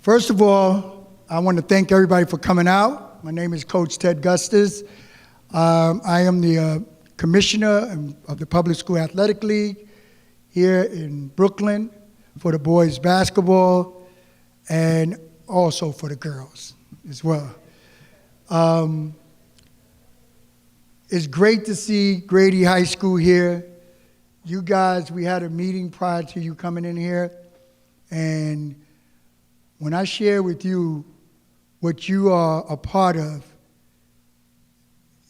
First of all, I want to thank everybody for coming out. My name is Coach Ted Gustus. I am the commissioner of the Public School Athletic League here in Brooklyn for the boys basketball and also for the girls as well. It's great to see Grady High School here. You guys, we had a meeting prior to you coming in here, and when I share with you what you are a part of,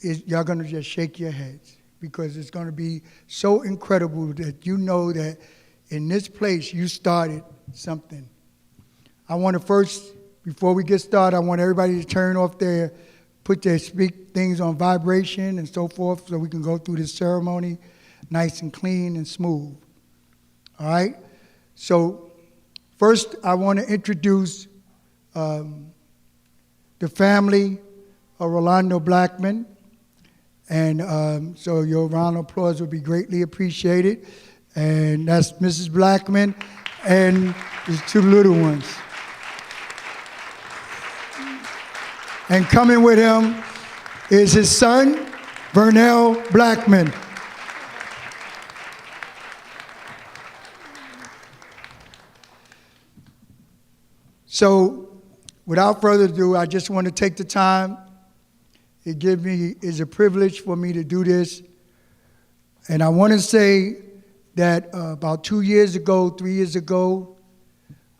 y'all gonna just shake your heads, because it's gonna be so incredible that you know that in this place you started something. I want to first, before we get started, I want everybody to turn off put their things on vibration and so forth, so we can go through this ceremony nice and clean and smooth. All right? So first, I want to introduce the family of Rolando Blackman. And so your round of applause would be greatly appreciated. And that's Mrs. Blackman and the two little ones. And coming with him is his son, Vernell Blackman. So, without further ado, I just want to take the time. It's a privilege for me to do this. And I want to say that about 3 years ago,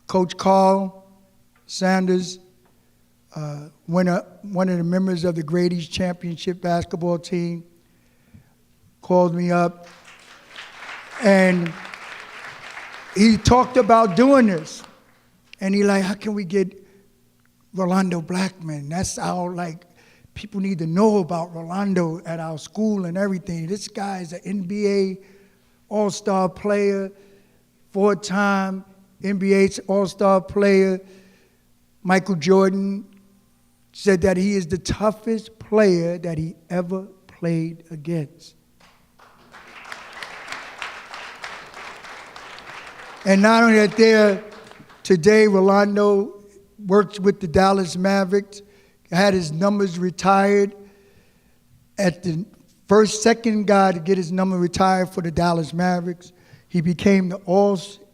Coach Carl Sanders, one of the members of the Grady championship basketball team, called me up, and he talked about doing this. And he like, how can we get Rolando Blackman? That's our, people need to know about Rolando at our school and everything. This guy is an NBA All-Star player, 4-time NBA All-Star player. Michael Jordan said that he is the toughest player that he ever played against. And not only that, today Rolando works with the Dallas Mavericks, had his numbers retired. At the second guy to get his number retired for the Dallas Mavericks. He became the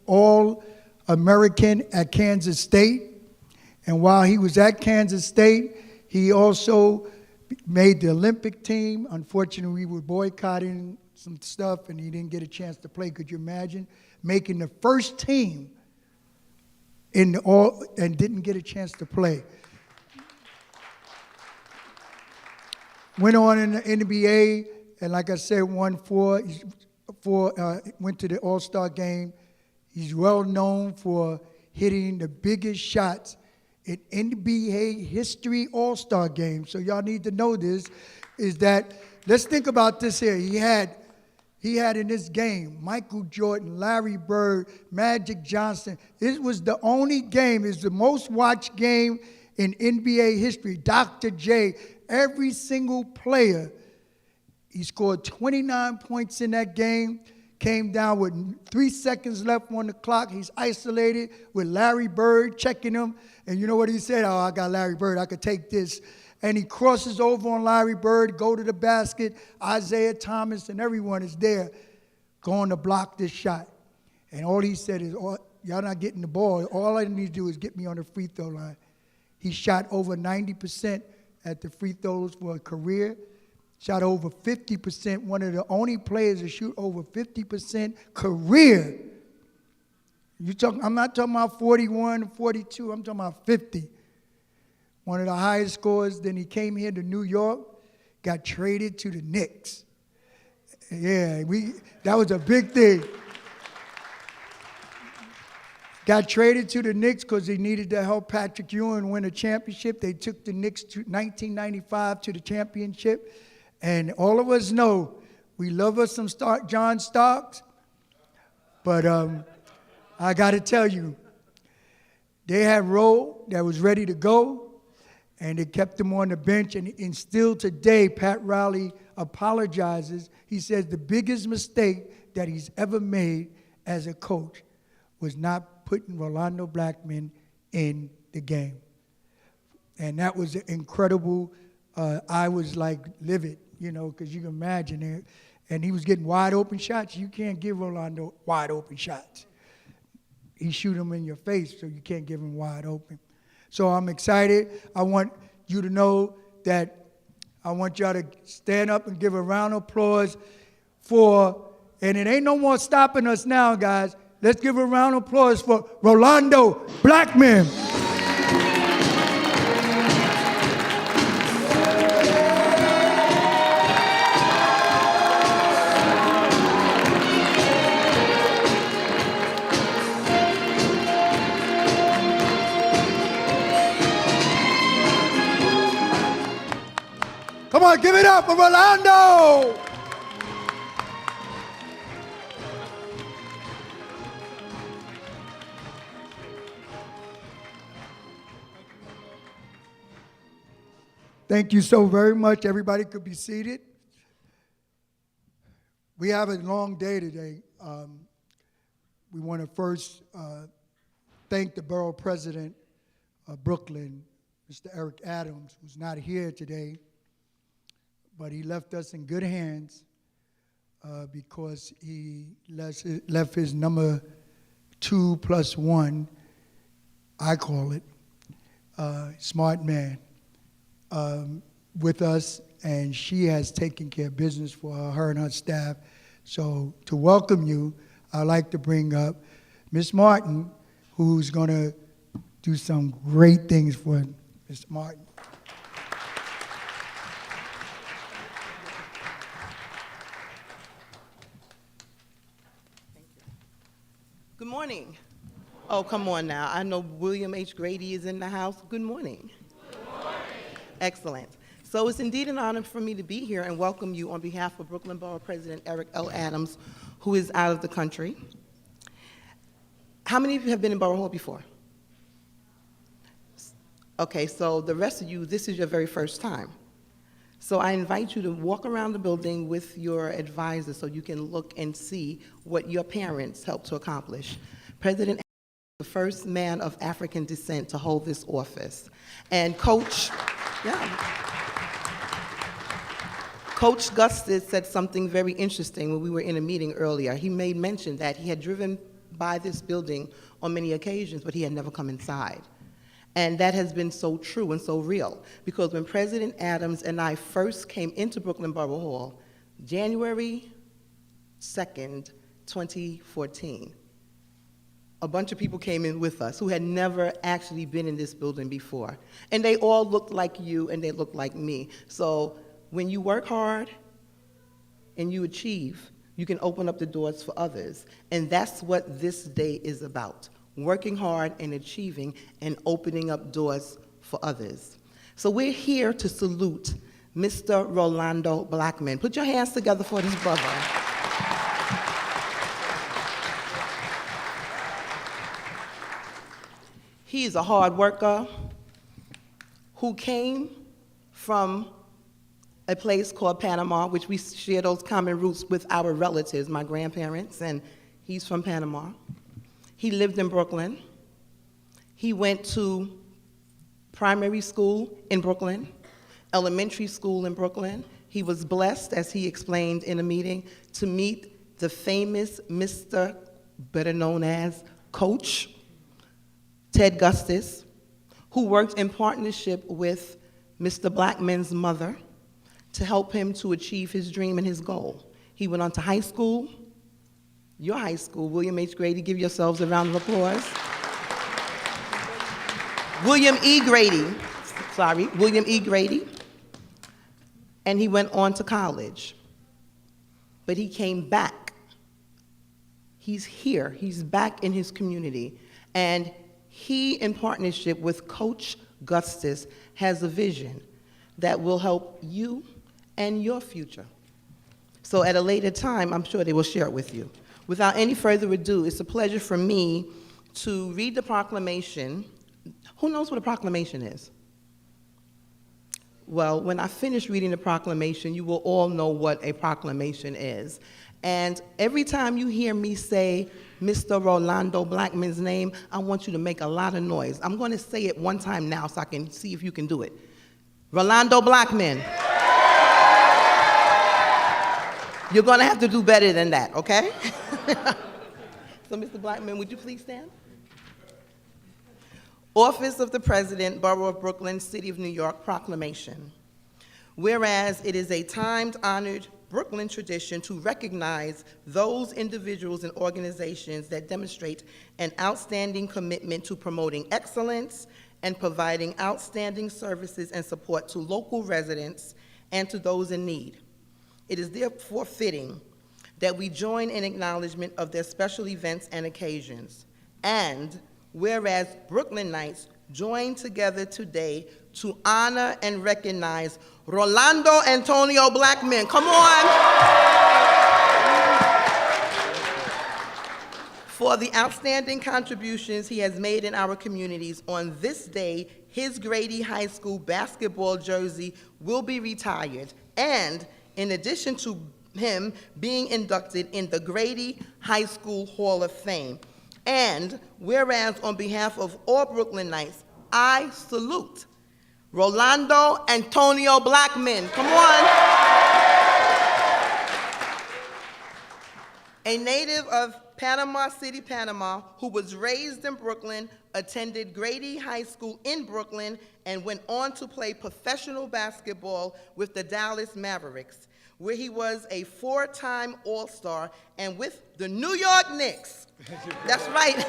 All-American at Kansas State. And while he was at Kansas State, he also made the Olympic team. Unfortunately, we were boycotting some stuff, and he didn't get a chance to play. Could you imagine making the first team and didn't get a chance to play? Went on in the NBA, and like I said, went to the All-Star game. He's well known for hitting the biggest shots in NBA history All-Star game. So y'all need to know this, is that, let's think about this here. He had in this game Michael Jordan, Larry Bird, Magic Johnson. It was the only game, it's the most watched game in NBA history. Dr. J, every single player, he scored 29 points in that game, came down with 3 seconds left on the clock. He's isolated with Larry Bird checking him. And you know what he said? Oh, I got Larry Bird, I could take this. And he crosses over on Larry Bird, go to the basket. Isaiah Thomas and everyone is there going to block this shot. And all he said is, y'all not getting the ball. All I need to do is get me on the free throw line. He shot over 90% at the free throws for a career. Shot over 50%, one of the only players to shoot over 50% career. I'm not talking about 41, 42, I'm talking about 50. One of the highest scorers. Then he came here to New York, got traded to the Knicks. Yeah, that was a big thing. Got traded to the Knicks because he needed to help Patrick Ewing win a championship. They took the Knicks to 1995 to the championship. And all of us know we love us some John Starks. But I got to tell you, they had Rowe that was ready to go, and they kept him on the bench. And still today, Pat Riley apologizes. He says the biggest mistake that he's ever made as a coach was not putting Rolando Blackman in the game. And that was incredible. I was like livid, you know, because you can imagine it. And he was getting wide open shots. You can't give Rolando wide open shots. He shoot them in your face, so you can't give him wide open. So I'm excited. I want you to know that I want y'all to stand up and give a round of applause for, and it ain't no more stopping us now, guys. Let's give a round of applause for Rolando Blackman. Come on, give it up for Rolando! Thank you so very much. Everybody could be seated. We have a long day today. We want to first thank the Borough President of Brooklyn, Mr. Eric Adams, who's not here today, but he left us in good hands because he left his number 2+1, I call it, smart man, with us, and she has taken care of business for her and her staff. So to welcome you, I'd like to bring up Ms. Martin, who's going to do some great things for Mr. Martin. Good morning. Oh, come on now. I know William H. Grady is in the house. Good morning. Good morning. Excellent. So it's indeed an honor for me to be here and welcome you on behalf of Brooklyn Borough President Eric Adams, who is out of the country. How many of you have been in Borough Hall before? Okay, so the rest of you, this is your very first time. So I invite you to walk around the building with your advisor so you can look and see what your parents helped to accomplish. President Adams was the first man of African descent to hold this office. And Coach Gustus said something very interesting when we were in a meeting earlier. He made mention that he had driven by this building on many occasions, but he had never come inside. And that has been so true and so real, because when President Adams and I first came into Brooklyn Borough Hall, January 2nd, 2014, a bunch of people came in with us who had never actually been in this building before. And they all looked like you and they looked like me. So when you work hard and you achieve, you can open up the doors for others. And that's what this day is about. Working hard and achieving and opening up doors for others. So we're here to salute Mr. Rolando Blackman. Put your hands together for this brother. He is a hard worker who came from a place called Panama, which we share those common roots with our relatives, my grandparents, and he's from Panama. He lived in Brooklyn. He went to primary school in Brooklyn, elementary school in Brooklyn. He was blessed, as he explained in a meeting, to meet the famous Mr., better known as Coach, Ted Gustus, who worked in partnership with Mr. Blackman's mother to help him to achieve his dream and his goal. He went on to high school, your high school, William H. Grady. Give yourselves a round of applause. William E. Grady. And he went on to college. But he came back. He's here. He's back in his community. And he, in partnership with Coach Gustus, has a vision that will help you and your future. So at a later time, I'm sure they will share it with you. Without any further ado, it's a pleasure for me to read the proclamation. Who knows what a proclamation is? Well, when I finish reading the proclamation, you will all know what a proclamation is. And every time you hear me say Mr. Rolando Blackman's name, I want you to make a lot of noise. I'm going to say it one time now so I can see if you can do it. Rolando Blackman. You're going to have to do better than that, okay? So, Mr. Blackman, would you please stand? Office of the President, Borough of Brooklyn, City of New York, proclamation. Whereas it is a time-honored Brooklyn tradition to recognize those individuals and organizations that demonstrate an outstanding commitment to promoting excellence and providing outstanding services and support to local residents and to those in need. It is therefore fitting that we join in acknowledgement of their special events and occasions. And whereas Brooklynites join together today to honor and recognize Rolando Antonio Blackman. Come on! For the outstanding contributions he has made in our communities. On this day, his Grady High School basketball jersey will be retired. And in addition to him being inducted in the Grady High School Hall of Fame. And whereas on behalf of all Brooklynites, I salute Rolando Antonio Blackman. Come on. A native of Panama City, Panama, who was raised in Brooklyn, attended Grady High School in Brooklyn, and went on to play professional basketball with the Dallas Mavericks, where he was a 4-time All-Star, and with the New York Knicks. That's right.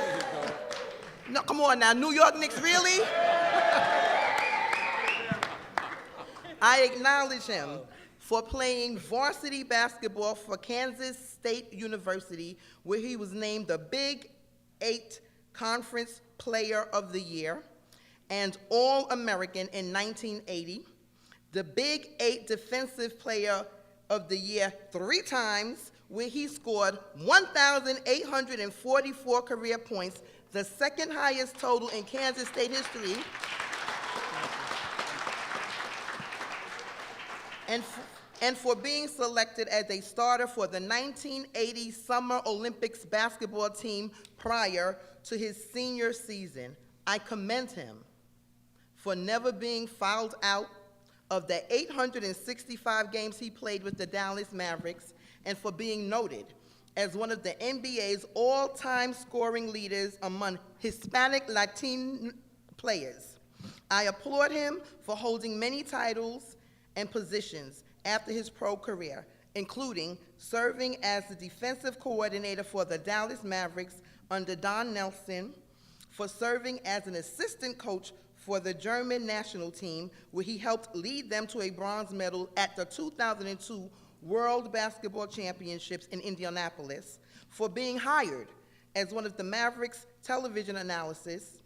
No, come on now, New York Knicks, really? I acknowledge him for playing varsity basketball for Kansas State University, where he was named the Big 8 Conference Player of the Year and All-American in 1980, the Big 8 Defensive Player of the Year 3 times, where he scored 1,844 career points, the second highest total in Kansas State history. And for being selected as a starter for the 1980 Summer Olympics basketball team prior to his senior season. I commend him for never being fouled out of the 865 games he played with the Dallas Mavericks, and for being noted as one of the NBA's all-time scoring leaders among Hispanic Latino players. I applaud him for holding many titles and positions after his pro career, including serving as the defensive coordinator for the Dallas Mavericks under Don Nelson, for serving as an assistant coach for the German national team, where he helped lead them to a bronze medal at the 2002 World Basketball Championships in Indianapolis, for being hired as one of the Mavericks television analysts,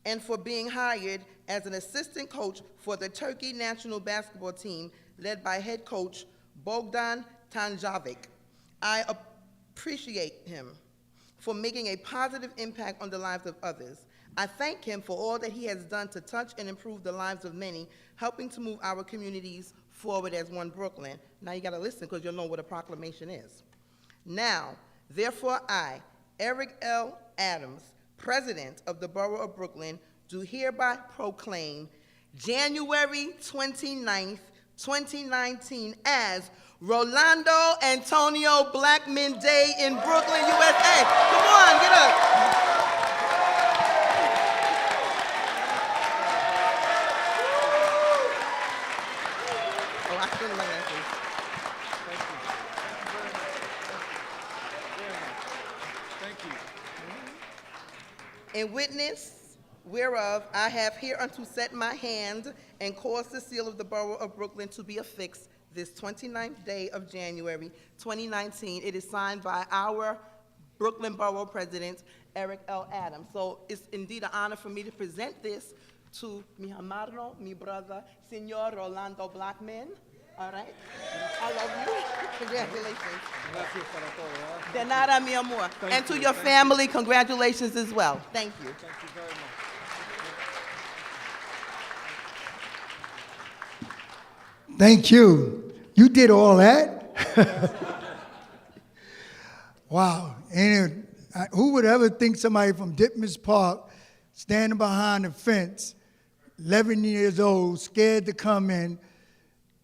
and for being hired as an assistant coach for the Turkey national basketball team led by head coach Bogdan Tanjavik. I appreciate him for making a positive impact on the lives of others. I thank him for all that he has done to touch and improve the lives of many, helping to move our communities forward as one Brooklyn. Now you gotta listen because you'll know what a proclamation is. Now, therefore I, Eric L. Adams, President of the Borough of Brooklyn, do hereby proclaim January 29th, 2019 as Rolando Antonio Blackman Day in Brooklyn, USA. Come on, get up. Oh, I shouldn't have done Thank you. In witness whereof I have hereunto set my hand and caused the seal of the Borough of Brooklyn to be affixed this 29th day of January 2019. It is signed by our Brooklyn Borough President Eric L. Adams. So it's indeed an honor for me to present this to mi hermano, mi brother, Senor Rolando Blackman. All right? I love you. Congratulations. Gracias para todo. De nada, mi amor. Thank And to you. your family, congratulations as well. Thank you. Thank you very much. Thank you. You did all that? Wow. And who would ever think somebody from Ditmas Park standing behind the fence, 11 years old, scared to come in,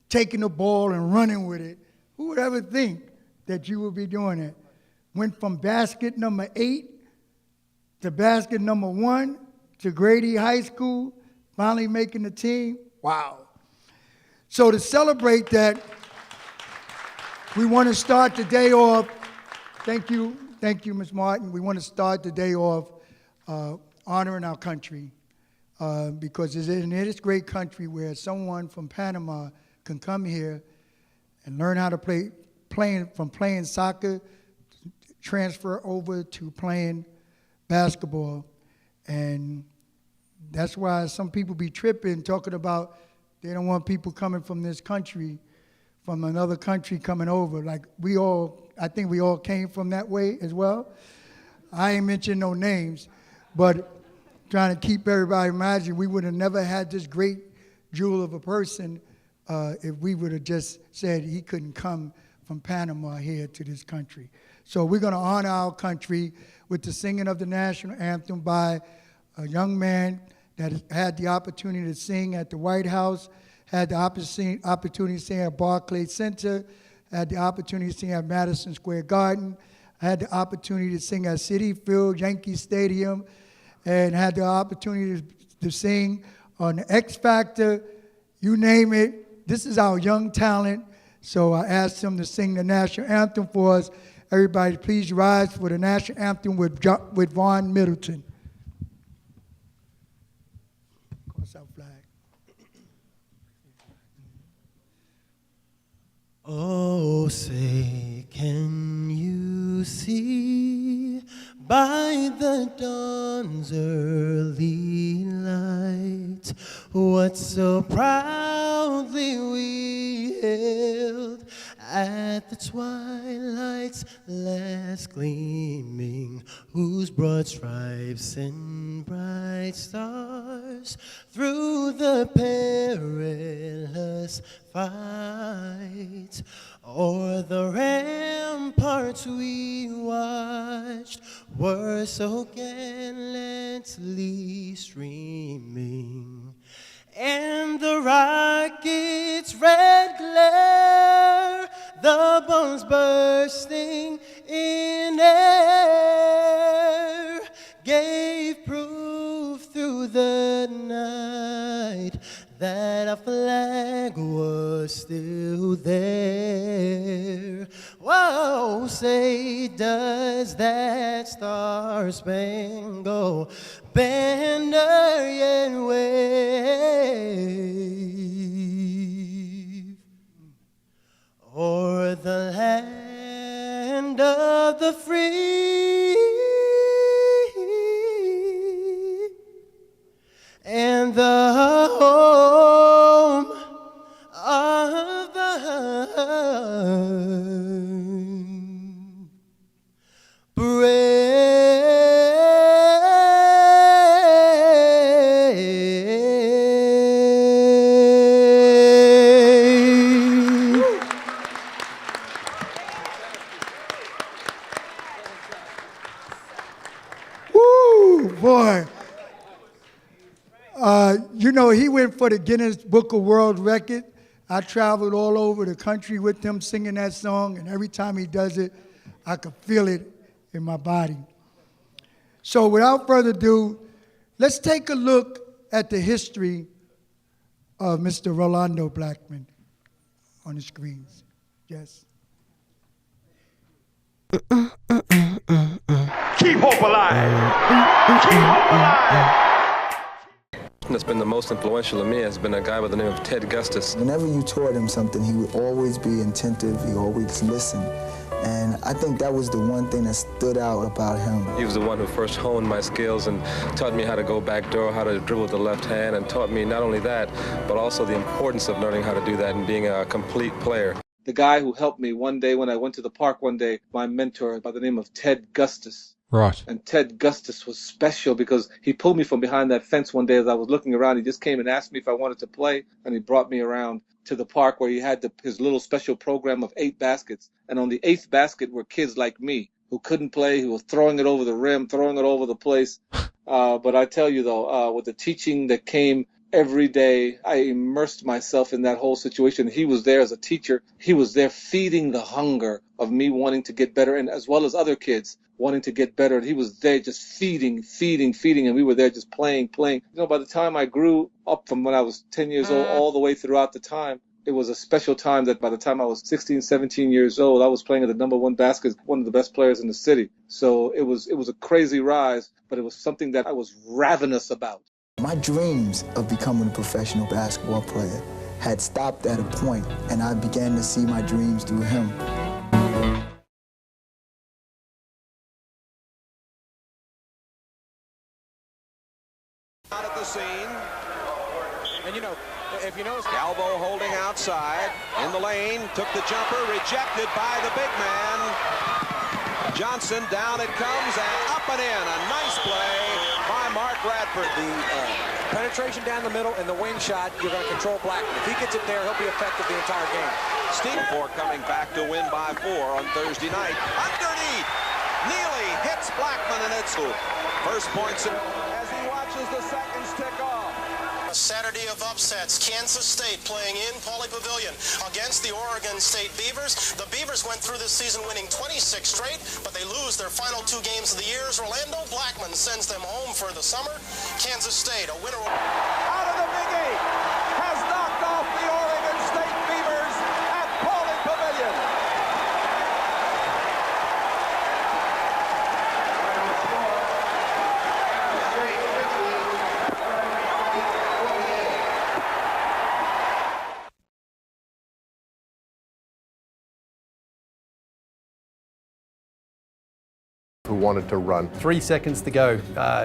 taking the ball and running with it? Who would ever think that you would be doing it? Went from basket number 8 to basket number 1 to Grady High School, finally making the team. Wow. So to celebrate that, we want to start the day off. Thank you, Ms. Martin. We want to start the day off honoring our country because it's in this great country where someone from Panama can come here and learn how to playing soccer, transfer over to playing basketball. And that's why some people be tripping, talking about they don't want people coming from this country, from another country coming over. Like I think we all came from that way as well. I ain't mentioning no names, but trying to keep everybody imagining we would have never had this great jewel of a person if we would have just said he couldn't come from Panama here to this country. So we're going to honor our country with the singing of the national anthem by a young man that had the opportunity to sing at the White House, had the opportunity to sing at Barclays Center, had the opportunity to sing at Madison Square Garden, had the opportunity to sing at Citi Field, Yankee Stadium, and had the opportunity to sing on the X Factor, you name it. This is our young talent, so I asked him to sing the national anthem for us. Everybody, please rise for the national anthem with Vaughn Middleton. Cross our flag. Oh, say, can you see by the dawn's early light what so proudly we hailed at the twilight's last gleaming, whose broad stripes and bright stars through the perilous fight o'er the ramparts we watched were so gallantly streaming, and the rocket's red glare, the bombs bursting in air, gave proof through the night that our flag was still there. Whoa, say, does that star-spangled banner yet wave o'er the land of the free and the home of the brave? Woo, boy. You know, he went for the Guinness Book of World Record. I traveled all over the country with him singing that song, and every time he does it, I could feel it in my body. So without further ado, let's take a look at the history of Mr. Rolando Blackman on the screens. Yes. Keep hope alive. Keep hope alive. That's been the most influential of me has been a guy by the name of Ted Gustus. Whenever you taught him something, he would always be attentive, he always listened. And I think that was the one thing that stood out about him. He was the one who first honed my skills and taught me how to go back door, how to dribble with the left hand, and taught me not only that, but also the importance of learning how to do that and being a complete player. The guy who helped me one day when I went to the park one day, my mentor by the name of Ted Gustus. Right. And Ted Gustus was special because he pulled me from behind that fence one day as I was looking around. He just came and asked me if I wanted to play, and he brought me around to the park where he had his little special program of 8 baskets. And on the 8th basket were kids like me who couldn't play, who was throwing it over the rim, throwing it over the place. But I tell you, though, with the teaching that came every day, I immersed myself in that whole situation. He was there as a teacher. He was there feeding the hunger of me wanting to get better, and as well as other kids wanting to get better. And he was there just feeding, and we were there just playing. You know, by the time I grew up from when I was 10 years old all the way throughout the time, it was a special time that by the time I was 16, 17 years old, I was playing at the #1 basket, one of the best players in the city. So it was a crazy rise, but it was something that I was ravenous about. My dreams of becoming a professional basketball player had stopped at a point, and I began to see my dreams through him. Out at the scene, and you know, if you notice, Galbo holding outside in the lane, took the jumper, rejected by the big man. Johnson, down it comes, and up and in. A nice play by Mark Radford. The penetration down the middle and the wing shot, you're going to control Blackman. If he gets it there, he'll be effective the entire game. Steve Ford coming back to win by 4 on Thursday night. Underneath, Neely hits Blackman, and it's first points as he watches the seconds tick off. A Saturday of upsets. Kansas State playing in Pauley Pavilion against the Oregon State Beavers. The Beavers went through this season winning 26 straight, but they lose their final 2 games of the year. Rolando Blackman sends them home for the summer. Kansas State, a winner. Out of the Big 8 has knocked off the Oregon State Beavers at Pauley Pavilion. Who wanted to run. 3 seconds to go.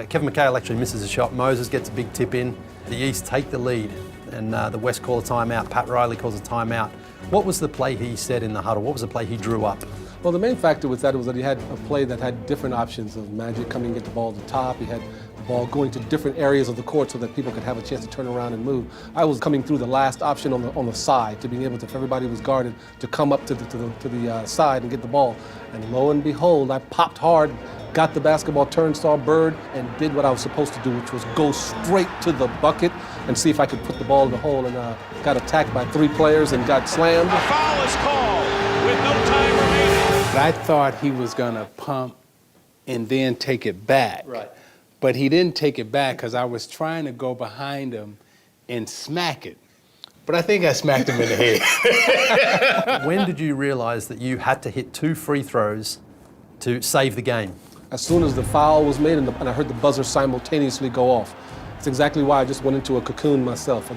Kevin McHale actually misses a shot. Moses gets a big tip in. The East take the lead, and the West call a timeout. Pat Riley calls a timeout. What was the play he said in the huddle? What was the play he drew up? Well, the main factor was that he had a play that had different options of Magic coming and get the ball at the top. He had the ball going to different areas of the court so that people could have a chance to turn around and move. I was coming through the last option on the side to being able to, if everybody was guarded, to come up to the side and get the ball. And lo and behold, I popped hard, got the basketball, turnstile bird, and did what I was supposed to do, which was go straight to the bucket and see if I could put the ball in the hole, and got attacked by 3 players and got slammed. A foul is called with no time remaining. I thought he was going to pump and then take it back. Right. But he didn't take it back because I was trying to go behind him and smack it. But I think I smacked him in the head. When did you realize that you had to hit 2 free throws to save the game? As soon as the foul was made and I heard the buzzer simultaneously go off. It's exactly why I just went into a cocoon myself.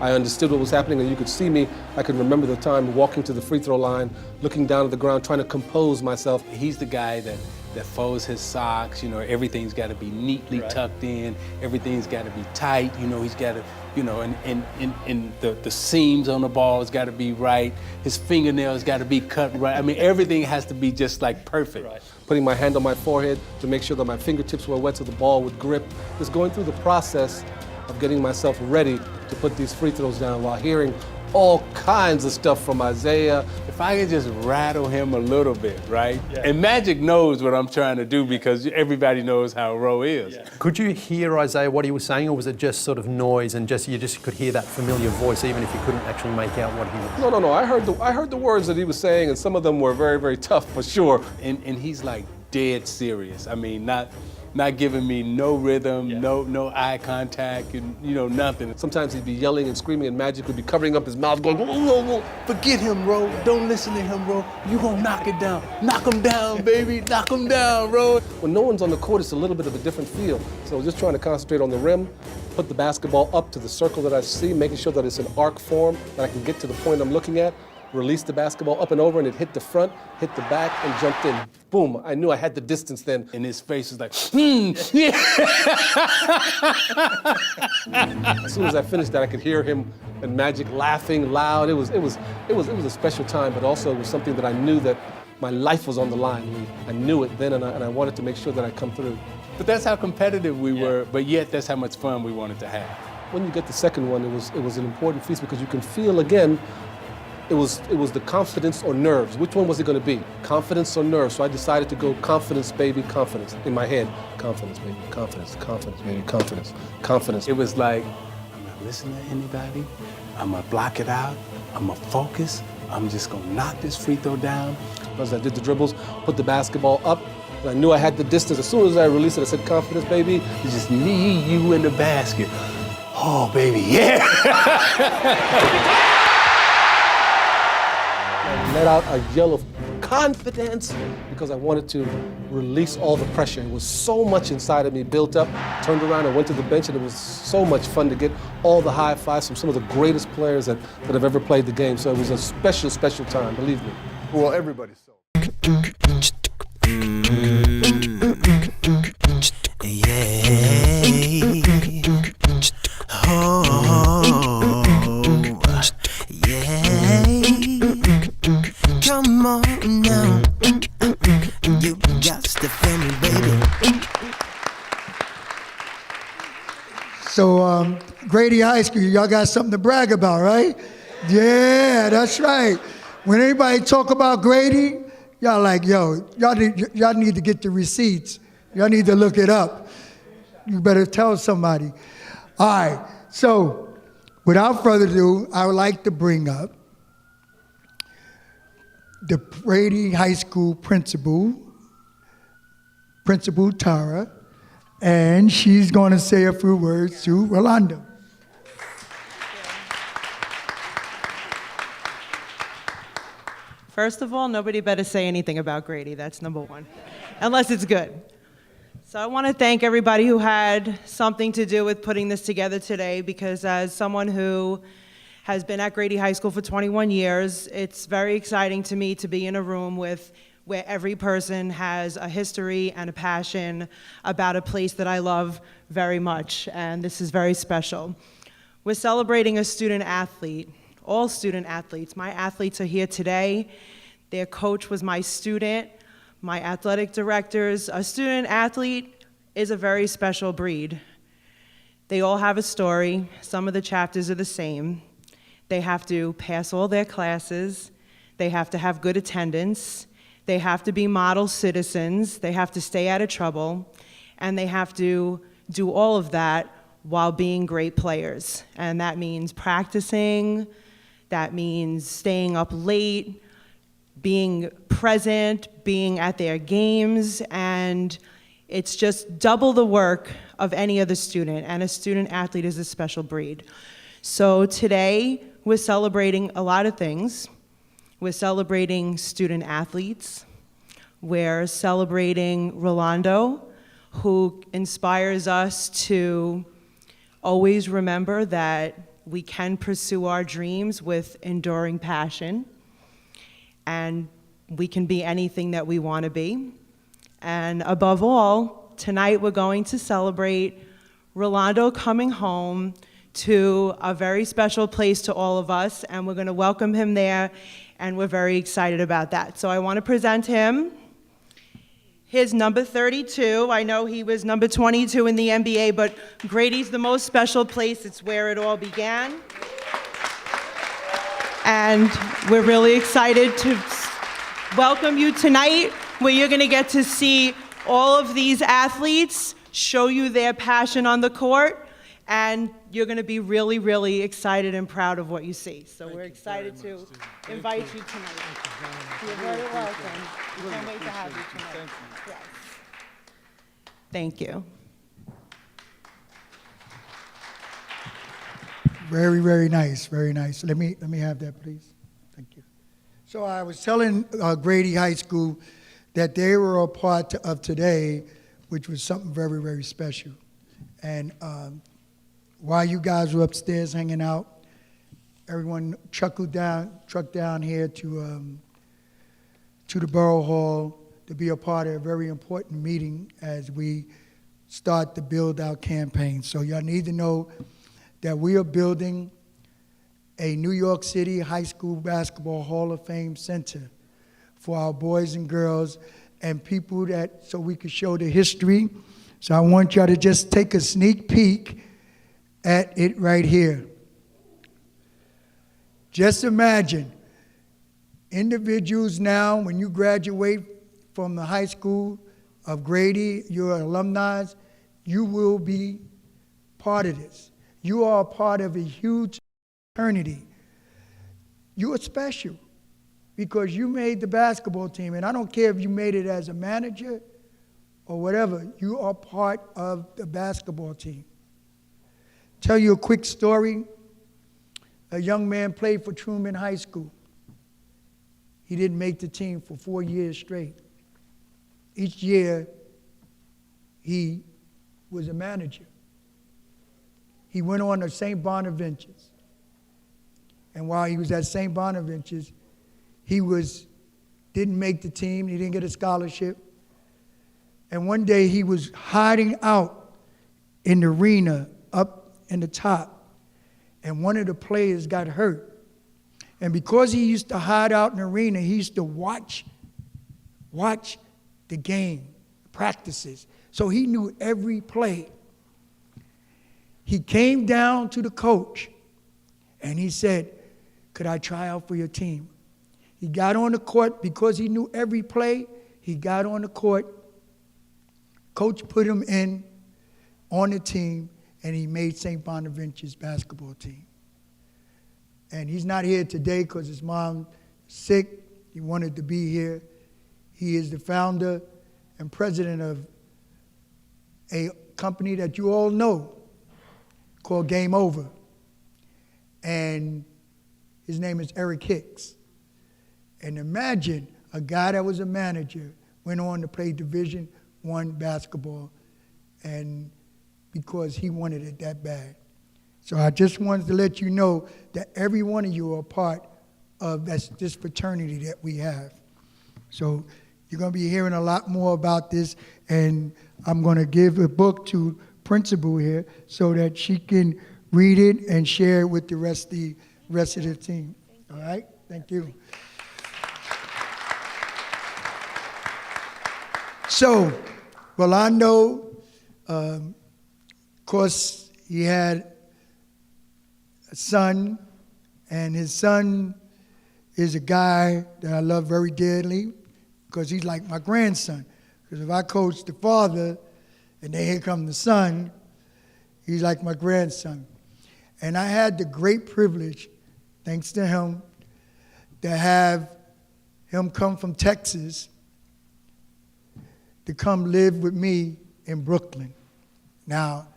I understood what was happening, and you could see me. I could remember the time walking to the free throw line, looking down at the ground, trying to compose myself. He's the guy that folds his socks, you know, everything's got to be neatly tucked in, everything's got to be tight, you know, he's got to, you know, and the seams on the ball has got to be right, his fingernails got to be cut right. I mean, everything has to be just like perfect. Right. Putting my hand on my forehead to make sure that my fingertips were wet so the ball would grip. Just going through the process of getting myself ready to put these free throws down while hearing all kinds of stuff from Isaiah. If I could just rattle him a little bit, right? Yeah. And Magic knows what I'm trying to do because everybody knows how Roe is. Yeah. Could you hear Isaiah what he was saying, or was it just sort of noise and you just could hear that familiar voice even if you couldn't actually make out what he was? No. I heard the words that he was saying, and some of them were very, very tough for sure. And he's like dead serious. I mean, not giving me no rhythm, no eye contact, and you know, nothing. Sometimes he'd be yelling and screaming, and Magic would be covering up his mouth, going, whoa. Forget him, Ro. Don't listen to him, Ro. You gonna knock it down. Knock him down, baby. Knock him down, Ro. When no one's on the court, it's a little bit of a different feel. So I was just trying to concentrate on the rim, put the basketball up to the circle that I see, making sure that it's in arc form, that I can get to the point I'm looking at, release the basketball up and over, and it hit the front, hit the back, and jumped in. Boom, I knew I had the distance then. And his face was like, yeah. As soon as I finished that, I could hear him and Magic laughing loud. It was a special time, but also it was something that I knew that my life was on the line. I knew it then, and I wanted to make sure that I come through. But that's how competitive we were, but yet that's how much fun we wanted to have. When you get the second one, it was an important feast because you can feel again it was the confidence or nerves. Which one was it going to be? Confidence or nerves? So I decided to go confidence, baby, confidence. In my head, confidence, baby, confidence, confidence, baby, confidence, confidence. It was like, I'm not listening to anybody. I'm gonna block it out. I'm gonna focus. I'm just gonna knock this free throw down. As I did the dribbles, put the basketball up, and I knew I had the distance. As soon as I released it, I said, confidence, baby. It's just me, you, in the basket. Oh, baby, yeah! I let out a yell of confidence because I wanted to release all the pressure. It was so much inside of me built up. Turned around and went to the bench, and it was so much fun to get all the high fives from some of the greatest players that have ever played the game. So it was a special, special time, believe me. Well, everybody saw. Come on now, you got to feel me, baby. So Grady High School, y'all got something to brag about, right? Yeah, that's right. When anybody talk about Grady, y'all like, yo, y'all need to get the receipts. Y'all need to look it up. You better tell somebody. All right, so without further ado, I would like to bring up the Grady High School principal, Principal Tarah, and she's going to say a few words to Rolando. First of all, nobody better say anything about Grady. That's number one, unless it's good. So I want to thank everybody who had something to do with putting this together today, because as someone who has been at Grady High School for 21 years, it's very exciting to me to be in a room where every person has a history and a passion about a place that I love very much, and this is very special. We're celebrating a student athlete, all student athletes. My athletes are here today. Their coach was my student, my athletic directors. A student athlete is a very special breed. They all have a story. Some of the chapters are the same. They have to pass all their classes. They have to have good attendance. They have to be model citizens. They have to stay out of trouble. And they have to do all of that while being great players. And that means practicing. That means staying up late, being present, being at their games. And it's just double the work of any other student. And a student athlete is a special breed. So today, we're celebrating a lot of things. We're celebrating student athletes. We're celebrating Rolando, who inspires us to always remember that we can pursue our dreams with enduring passion, and we can be anything that we want to be. And above all, tonight we're going to celebrate Rolando coming home to a very special place to all of us, and we're going to welcome him there, and we're very excited about that. So I want to present him. His number 32. I know he was number 22 in the NBA, but Grady's the most special place. It's where it all began. And we're really excited to welcome you tonight, where you're going to get to see all of these athletes show you their passion on the court, and you're going to be really, really excited and proud of what you see. So we're excited to invite you tonight. You're very welcome. We can't wait to have you tonight. Yes. Thank you. Very, very nice, very nice. Let me have that, please. Thank you. So I was telling Grady High School that they were a part of today, which was something very, very special. And while you guys were upstairs hanging out, everyone trucked down here to the Borough Hall to be a part of a very important meeting as we start to build our campaign. So y'all need to know that we are building a New York City High School Basketball Hall of Fame Center for our boys and girls and people so we can show the history. So I want y'all to just take a sneak peek at it right here. Just imagine individuals now, when you graduate from the high school of Grady, you're alumni, you will be part of this. You are a part of a huge fraternity. You are special because you made the basketball team, and I don't care if you made it as a manager or whatever, you are part of the basketball team. Tell you a quick story. A young man played for Truman High School. He didn't make the team for 4 years straight. Each year, he was a manager. He went on to St. Bonaventure's. And while he was at St. Bonaventure's, he didn't make the team. He didn't get a scholarship. And one day he was hiding out in the arena up in the top, and one of the players got hurt. And because he used to hide out in the arena, he used to watch the game, practices. So he knew every play. He came down to the coach and he said, "Could I try out for your team?" He got on the court because he knew every play. He got on the court. Coach put him in on the team, and he made St. Bonaventure's basketball team. And he's not here today because his mom's sick. He wanted to be here. He is the founder and president of a company that you all know called Game Over. And his name is Eric Hicks. And imagine a guy that was a manager went on to play Division I basketball, and because he wanted it that bad. So I just wanted to let you know that every one of you are part of this fraternity that we have. So you're going to be hearing a lot more about this, and I'm going to give a book to Principal here so that she can read it and share it with the rest of the team. All right? Thank you. So, Rolando, of course, he had a son, and his son is a guy that I love very dearly because he's like my grandson. Because if I coach the father, and then here comes the son, he's like my grandson. And I had the great privilege, thanks to him, to have him come from Texas to come live with me in Brooklyn. Now,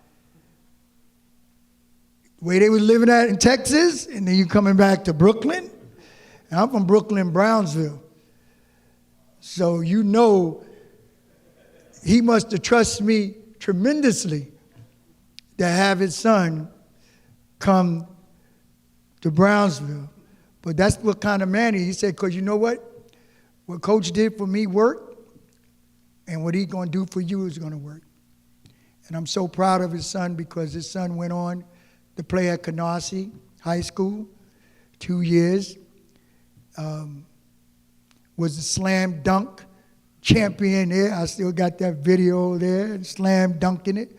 the way they were living at in Texas, and then you coming back to Brooklyn, and I'm from Brooklyn, Brownsville. So you know he must have trusted me tremendously to have his son come to Brownsville. But that's what kind of man he said, because you know what? What Coach did for me worked, and what he's going to do for you is going to work. And I'm so proud of his son because his son went on to play at Canarsie High School, 2 years. Was a slam dunk champion there. I still got that video there, slam dunking it.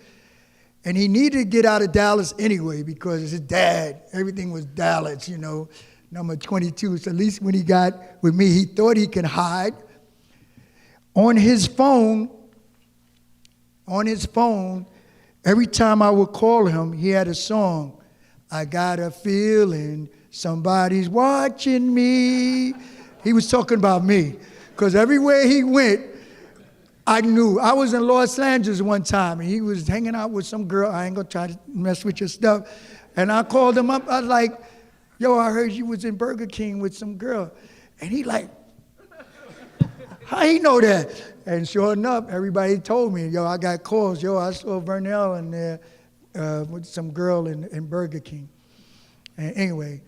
And he needed to get out of Dallas anyway because his dad, everything was Dallas, you know, number 22. So at least when he got with me, he thought he could hide. On his phone, every time I would call him, he had a song. I got a feeling somebody's watching me. He was talking about me, because everywhere he went, I knew. I was in Los Angeles one time, and he was hanging out with some girl. I ain't gonna try to mess with your stuff. And I called him up. I was like, "Yo, I heard you was in Burger King with some girl." And he like, "How he know that?" And sure enough, everybody told me, "Yo, I got calls. Yo, I saw Vernell in there with some girl in Burger King." And anyway,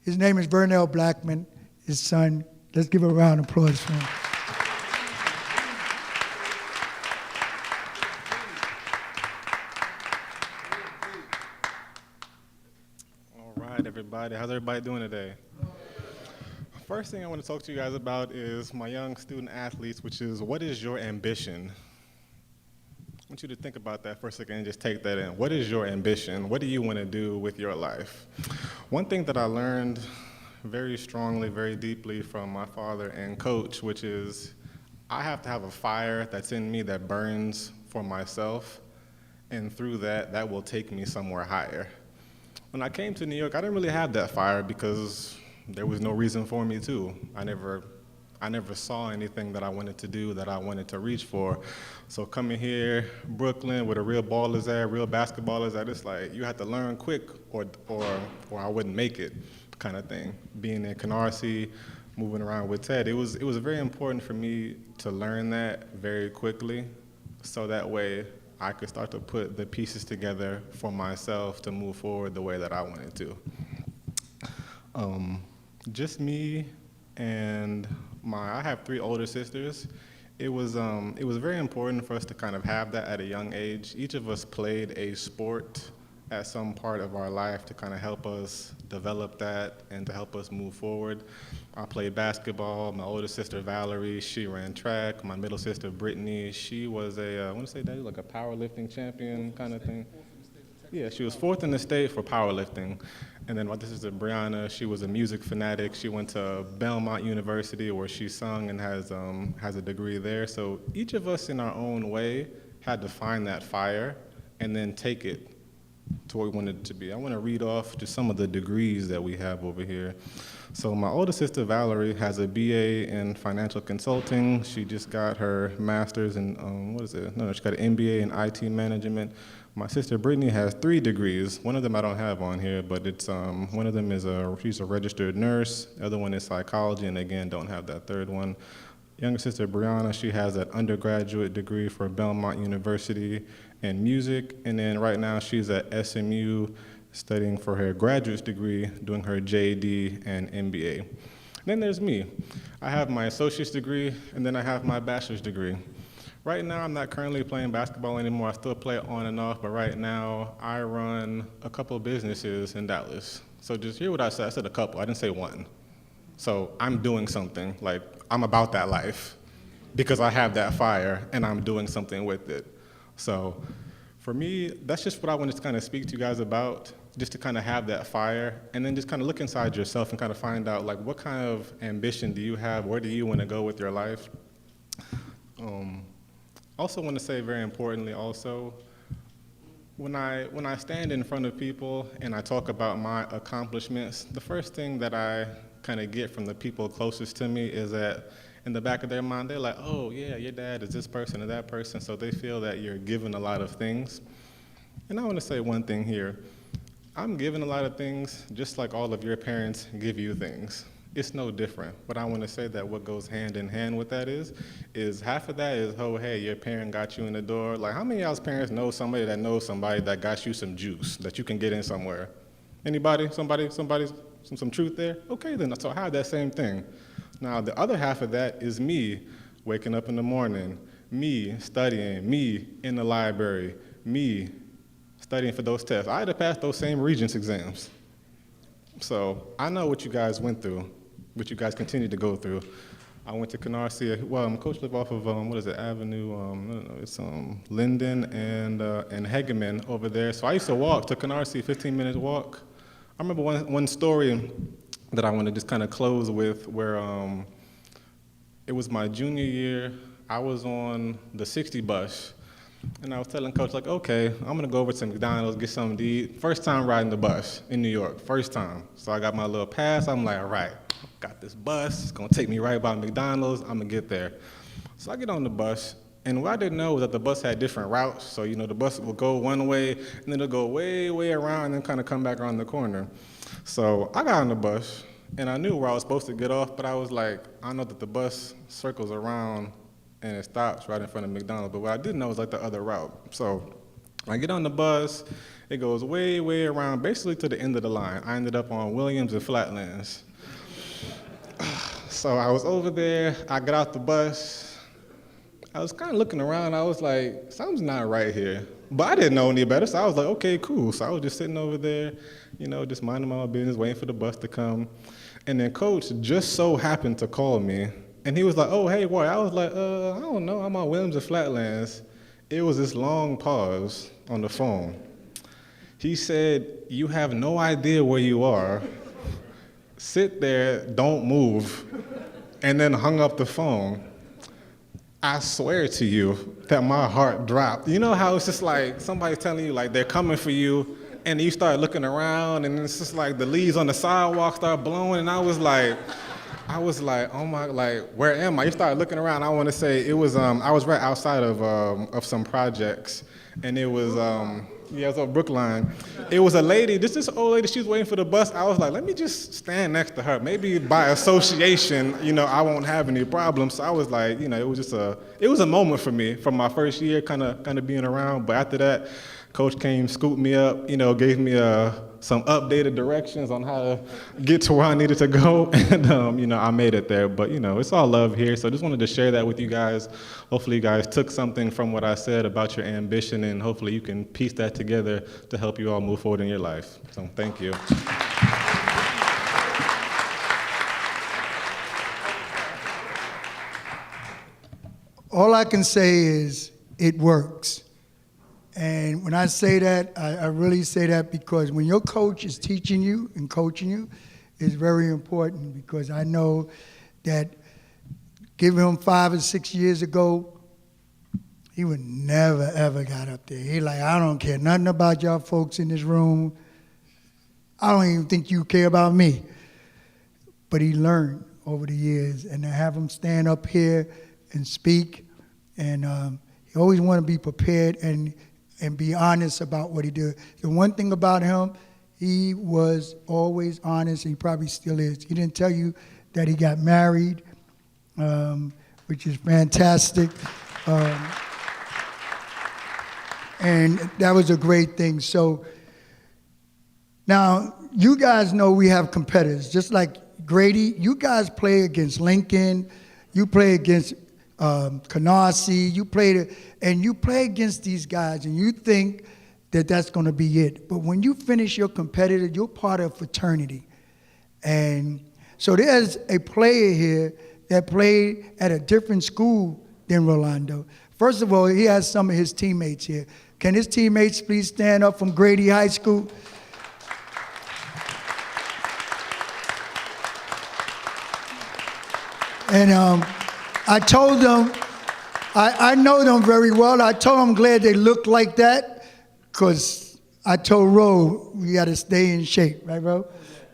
his name is Rolando Blackman, his son. Let's give a round of applause for him. All right, everybody. How's everybody doing today? First thing I want to talk to you guys about is my young student athletes, which is, what is your ambition? I want you to think about that for a second and just take that in. What is your ambition? What do you want to do with your life? One thing that I learned very strongly, very deeply from my father and coach, which is I have to have a fire that's in me that burns for myself, and through that, that will take me somewhere higher. When I came to New York, I didn't really have that fire because there was no reason for me to. I never saw anything that I wanted to do, that I wanted to reach for. So coming here, Brooklyn, where the real ball is at, real basketball is at, it's like you have to learn quick or I wouldn't make it, kind of thing. Being in Canarsie, moving around with Ted, it was very important for me to learn that very quickly, so that way I could start to put the pieces together for myself to move forward the way that I wanted to. Just me and I have 3 older sisters. It was very important for us to kind of have that at a young age. Each of us played a sport at some part of our life to kind of help us develop that and to help us move forward. I played basketball. My older sister, Valerie, she ran track. My middle sister, Brittany, she was I want to say that like a powerlifting champion kind of thing. Yeah, she was 4th in the state for powerlifting. And then my sister, Brianna, she was a music fanatic. She went to Belmont University where she sung and has a degree there. So each of us in our own way had to find that fire and then take it to what we wanted it to be. I want to read off just some of the degrees that we have over here. So my older sister, Valerie, has a BA in financial consulting. She just got her master's in, she got an MBA in IT management. My sister, Brittany, has 3 degrees. One of them I don't have on here, but it's one of them is she's a registered nurse. The other one is psychology, and again, don't have that 3rd one. Younger sister, Brianna, she has an undergraduate degree for Belmont University in music, and then right now she's at SMU studying for her graduate degree, doing her JD and MBA. Then there's me. I have my associate's degree, and then I have my bachelor's degree. Right now, I'm not currently playing basketball anymore. I still play it on and off, but right now, I run a couple of businesses in Dallas. So just hear what I said. I said a couple, I didn't say one. So I'm doing something, like I'm about that life because I have that fire and I'm doing something with it. So for me, that's just what I wanted to kind of speak to you guys about, just to kind of have that fire and then just kind of look inside yourself and kind of find out like what kind of ambition do you have, where do you want to go with your life? Also want to say very importantly also, when I stand in front of people and I talk about my accomplishments, the first thing that I kind of get from the people closest to me is that in the back of their mind, they're like, oh yeah, your dad is this person or that person, so they feel that you're given a lot of things. And I want to say one thing here. I'm given a lot of things just like all of your parents give you things. It's no different. But I want to say that what goes hand in hand with that is half of that is, oh, hey, your parent got you in the door. Like, how many of y'all's parents know somebody that knows somebody that got you some juice that you can get in somewhere? Anybody? Somebody? Some truth there? Okay, then, so I have that same thing. Now, the other half of that is me waking up in the morning, me studying, me in the library, me studying for those tests. I had to pass those same Regents exams. So I know what you guys went through, what you guys continue to go through. I went to Canarsie. Well, Coach lived off of, Avenue, it's Linden and Hegeman over there. So I used to walk to Canarsie, 15-minute walk. I remember one story that I want to just kind of close with where it was my junior year. I was on the 60 bus. And I was telling Coach, like, okay, I'm going to go over to McDonald's, get something to eat. First time riding the bus in New York, first time. So I got my little pass. I'm like, all right, got this bus. It's going to take me right by McDonald's. I'm going to get there. So I get on the bus. And what I didn't know was that the bus had different routes. So, the bus will go one way, and then it'll go way, way around, and then kind of come back around the corner. So I got on the bus, and I knew where I was supposed to get off, but I was like, I know that the bus circles around and it stops right in front of McDonald's. But what I didn't know was like the other route. So I get on the bus, it goes way, way around, basically to the end of the line. I ended up on Williams and Flatlands. So I was over there, I got out the bus. I was kind of looking around, I was like, something's not right here. But I didn't know any better, so I was like, okay, cool. So I was just sitting over there, just minding my own business, waiting for the bus to come. And then Coach just so happened to call me. And he was like, oh, hey, boy. I was like, I don't know. I'm on Williams and Flatlands. It was this long pause on the phone. He said, you have no idea where you are. sit there, don't move, and then hung up the phone. I swear to you that my heart dropped. You know how it's just like somebody's telling you like they're coming for you, and you start looking around, and it's just like the leaves on the sidewalk start blowing, and I was like, oh my, like, where am I? You start looking around. I want to say it was, I was right outside of some projects, and it was, it was on Brookline. It was a lady, this old lady, she was waiting for the bus. I was like, let me just stand next to her. Maybe by association, I won't have any problems. So I was like, it was just it was a moment for me from my first year kind of being around. But after that, Coach came, scooped me up, gave me some updated directions on how to get to where I needed to go, and I made it there. But it's all love here, so I just wanted to share that with you guys. Hopefully you guys took something from what I said about your ambition, and hopefully you can piece that together to help you all move forward in your life. So thank you. All I can say is it works. And when I say that, I really say that because when your coach is teaching you and coaching you, it's very important, because I know that giving him 5 or 6 years ago, he would never, ever got up there. He like, I don't care nothing about y'all folks in this room. I don't even think you care about me. But he learned over the years, and to have him stand up here and speak, and he always want to be prepared and be honest about what he did. The one thing about him, he was always honest, and he probably still is. He didn't tell you that he got married, which is fantastic. And that was a great thing. So now, you guys know we have competitors. Just like Grady, you guys play against Lincoln, you play against Canarsie, you play against these guys, and you think that that's going to be it. But when you finish your competitor, you're part of a fraternity. And so there's a player here that played at a different school than Rolando. First of all, he has some of his teammates here. Can his teammates please stand up from Grady High School? And I told them, I know them very well. I told them I'm glad they look like that, because I told Ro, we got to stay in shape, right, Ro?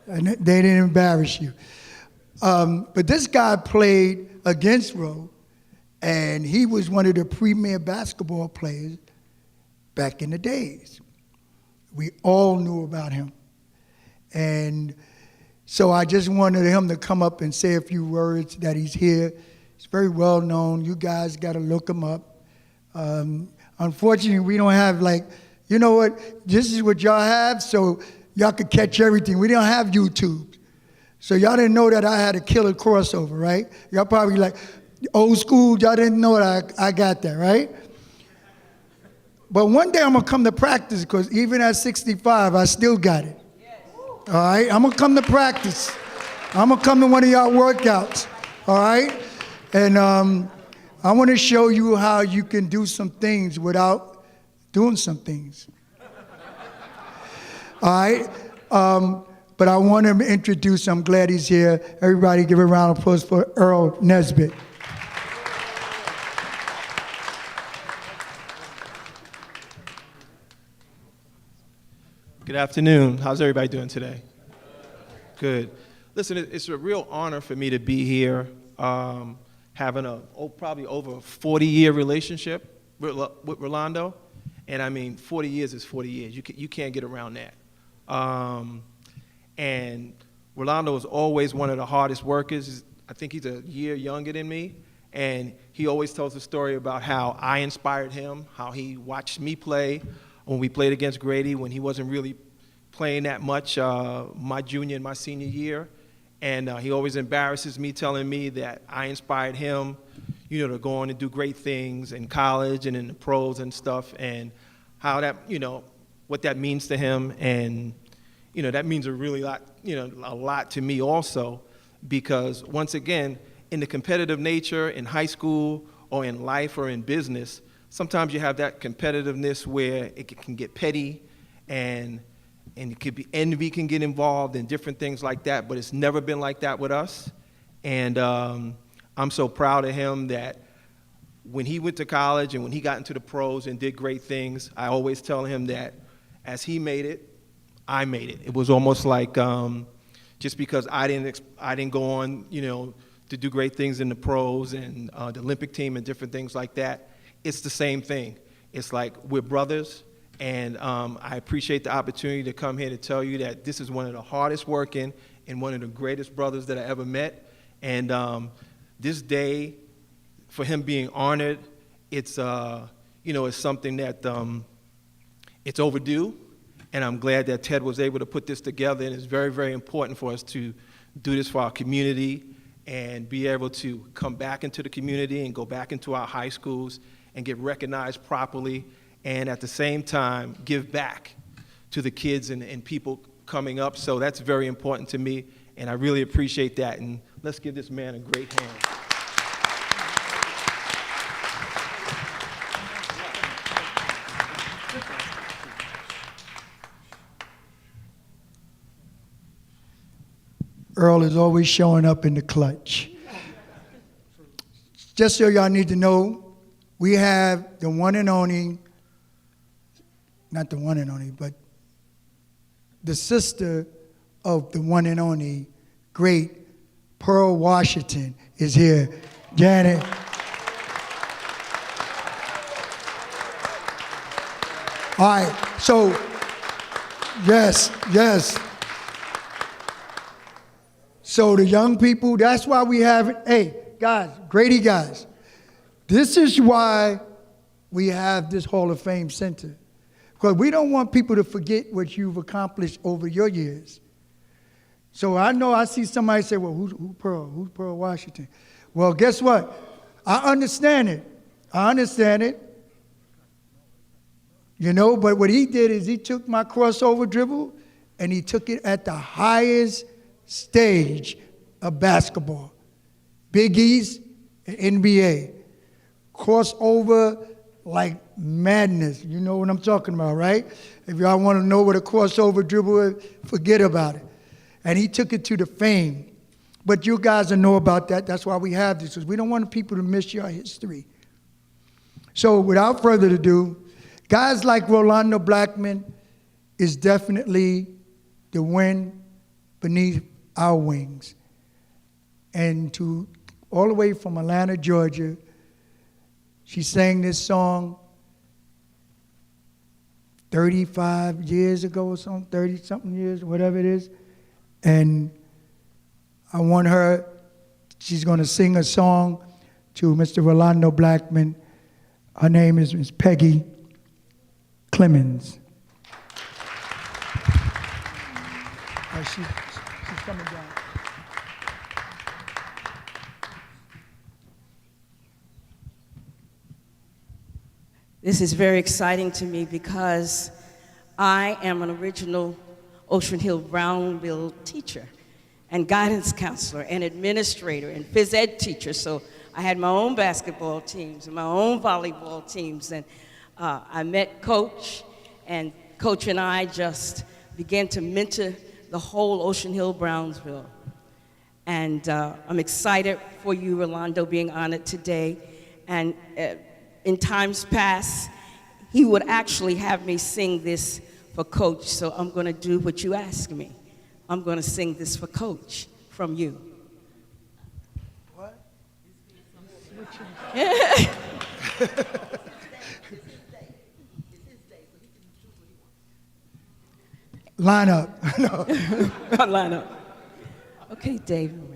And they didn't embarrass you. But this guy played against Ro, and he was one of the premier basketball players back in the days. We all knew about him. And so I just wanted him to come up and say a few words that he's here. He's very well known. You guys got to look him up. Unfortunately, we don't have you know what? This is what y'all have, so y'all could catch everything. We don't have YouTube. So y'all didn't know that I had a killer crossover, right? Y'all probably like, old school, y'all didn't know that I got that, right? But one day I'm going to come to practice, because even at 65, I still got it. All right? I'm going to come to practice. I'm going to come to one of y'all workouts. All right? And I want to show you how you can do some things without doing some things. All right? But I want to introduce, I'm glad he's here. Everybody give a round of applause for Earl Nesbit. Good afternoon. How's everybody doing today? Good. Listen, it's a real honor for me to be here, having probably over a 40-year relationship with Rolando. And I mean, 40 years is 40 years. You can't get around that. And Rolando is always one of the hardest workers. I think he's a year younger than me. And he always tells a story about how I inspired him, how he watched me play when we played against Grady, when he wasn't really playing that much my junior and my senior year. And he always embarrasses me, telling me that I inspired him, to go on and do great things in college and in the pros and stuff, and how that, what that means to him. And, that means a really lot, a lot to me also, because once again, in the competitive nature in high school or in life or in business, sometimes you have that competitiveness where it can get petty, and and it could be envy can get involved and different things like that, but it's never been like that with us. And I'm so proud of him that when he went to college and when he got into the pros and did great things, I always tell him that as he made it, I made it. It was almost like just because I didn't go on, to do great things in the pros and the Olympic team and different things like that, it's the same thing. It's like we're brothers, and I appreciate the opportunity to come here to tell you that this is one of the hardest working and one of the greatest brothers that I ever met. And this day, for him being honored, it's it's something that it's overdue, and I'm glad that Ted was able to put this together. And it's very, very important for us to do this for our community and be able to come back into the community and go back into our high schools and get recognized properly, and at the same time give back to the kids and people coming up. So that's very important to me, and I really appreciate that. And let's give this man a great hand. Earl is always showing up in the clutch. Just so y'all need to know, we have the one and only, not the one and only, but the sister of the one and only, great Pearl Washington is here. Janet. All right, so, yes. So the young people, that's why we have, hey, guys, Grady guys, this is why we have this Hall of Fame Center. Because we don't want people to forget what you've accomplished over your years. So I see somebody say, well, who's Pearl? Who's Pearl Washington? Well, guess what? I understand it. But what he did is he took my crossover dribble and he took it at the highest stage of basketball. Big East, NBA. Crossover like madness. You know what I'm talking about, right? If y'all want to know what a crossover dribble is, forget about it. And he took it to the fame. But you guys will know about that. That's why we have this, because we don't want people to miss your history. So without further ado, guys like Rolando Blackman is definitely the wind beneath our wings. And to all the way from Atlanta, Georgia, she sang this song 35 years ago or something, 30-something years, whatever it is. And I want her, she's going to sing a song to Mr. Rolando Blackman. Her name is Ms. Peggy Clemens. She's coming down. This is very exciting to me because I am an original Ocean Hill-Brownville teacher and guidance counselor and administrator and phys ed teacher. So I had my own basketball teams and my own volleyball teams. And I met Coach, and Coach and I just began to mentor the whole Ocean Hill-Brownsville. And I'm excited for you, Rolando, being honored today. And in times past, he would actually have me sing this for Coach, so I'm going to do what you asked me. I'm going to sing this for Coach from you. What? Line up. No. Line up. Okay, Dave, I'm ready.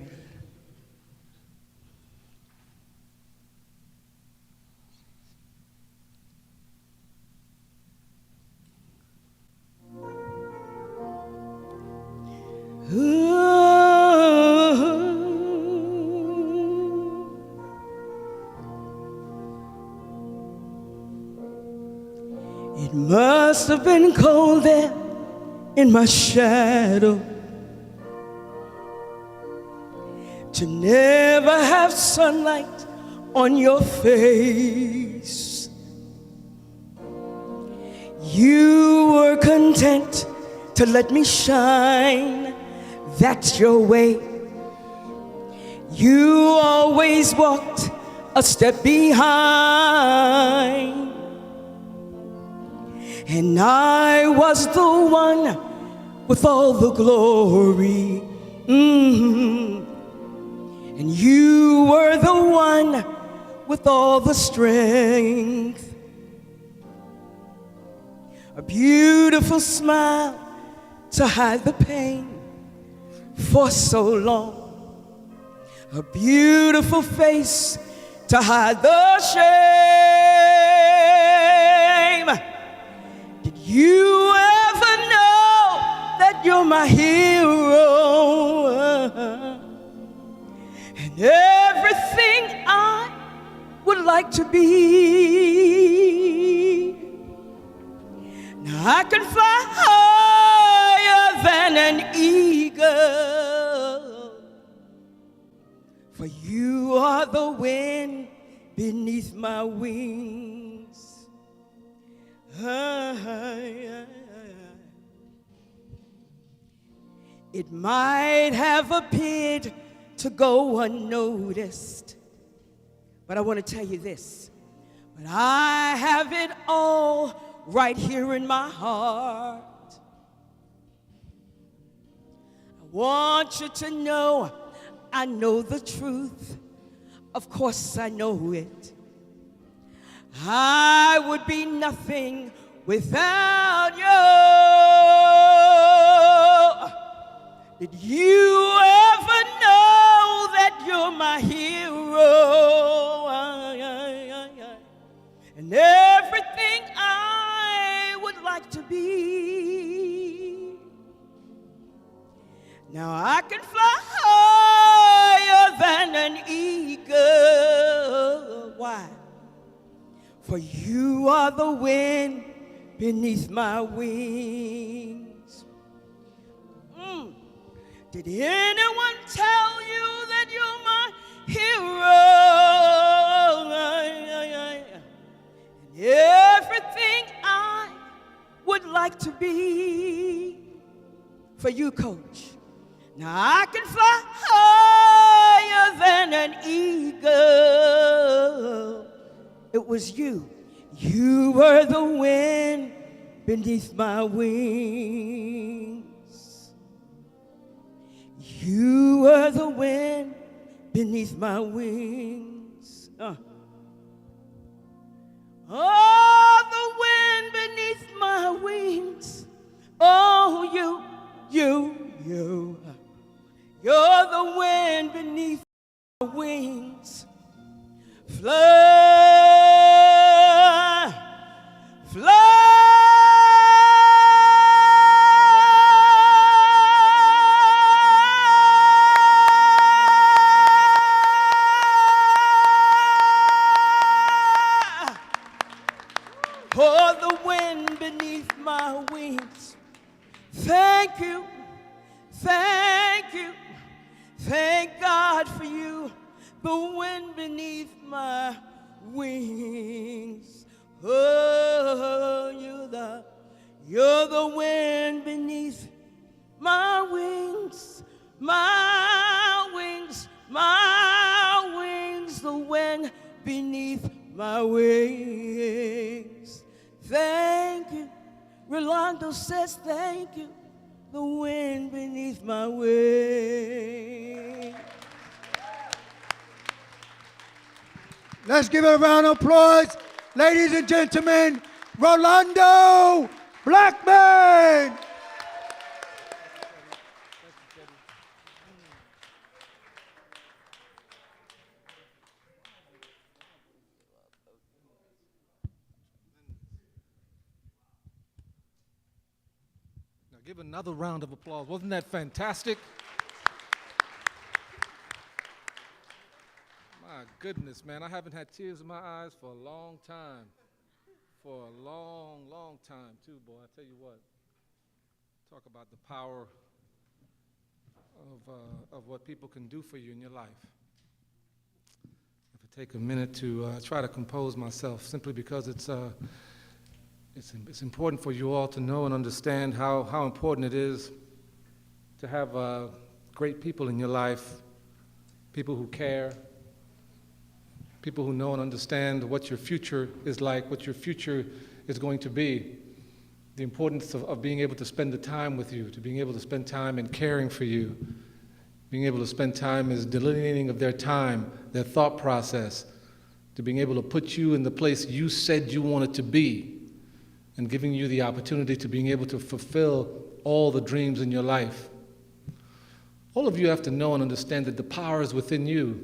It must have been cold there in my shadow to never have sunlight on your face. You were content to let me shine. That's your way. You always walked a step behind, and I was the one with all the glory. And you were the one with all the strength. A beautiful smile to hide the pain for so long. A beautiful face to hide the shame. Did you ever know that you're my hero? And everything I would like to be. Now I can fly higher than an eagle, for you are the wind beneath my wings. It might have appeared to go unnoticed, but I want to tell you this. But I have it all right here in my heart. I want you to know I know the truth. Of course I know it. I would be nothing without you. Did you ever know that you're my hero? And everything I would like to be. Now I can fly higher than an eagle. Why? For you are the wind beneath my wings. Did anyone tell you that you're my hero? And everything I would like to be for you, Coach. Now I can fly higher than an eagle. It was you. You were the wind beneath my wings. You were the wind beneath my wings. Oh, the wind beneath my wings. Oh, you. You're the wind beneath my wings. Fly, fly. Oh, the wind beneath my wings. Thank you, thank you, thank God for you. The wind beneath my wings. Oh, you're the wind beneath my wings, my wings, my wings. The wind beneath my wings. Thank you. Rolando says thank you. The wind beneath my wings. Let's give a round of applause. Ladies and gentlemen, Rolando Blackman. Now give another round of applause. Wasn't that fantastic? My goodness, man, I haven't had tears in my eyes for a long time. For a long, long time, too, boy. I tell you what, talk about the power of what people can do for you in your life. If I take a minute to try to compose myself, simply because it's It's important for you all to know and understand how important it is to have great people in your life, people who care, people who know and understand what your future is like, what your future is going to be, the importance of being able to spend the time with you, to being able to spend time in caring for you, being able to spend time as delineating of their time, their thought process, to being able to put you in the place you said you wanted to be, and giving you the opportunity to being able to fulfill all the dreams in your life. All of you have to know and understand that the power is within you.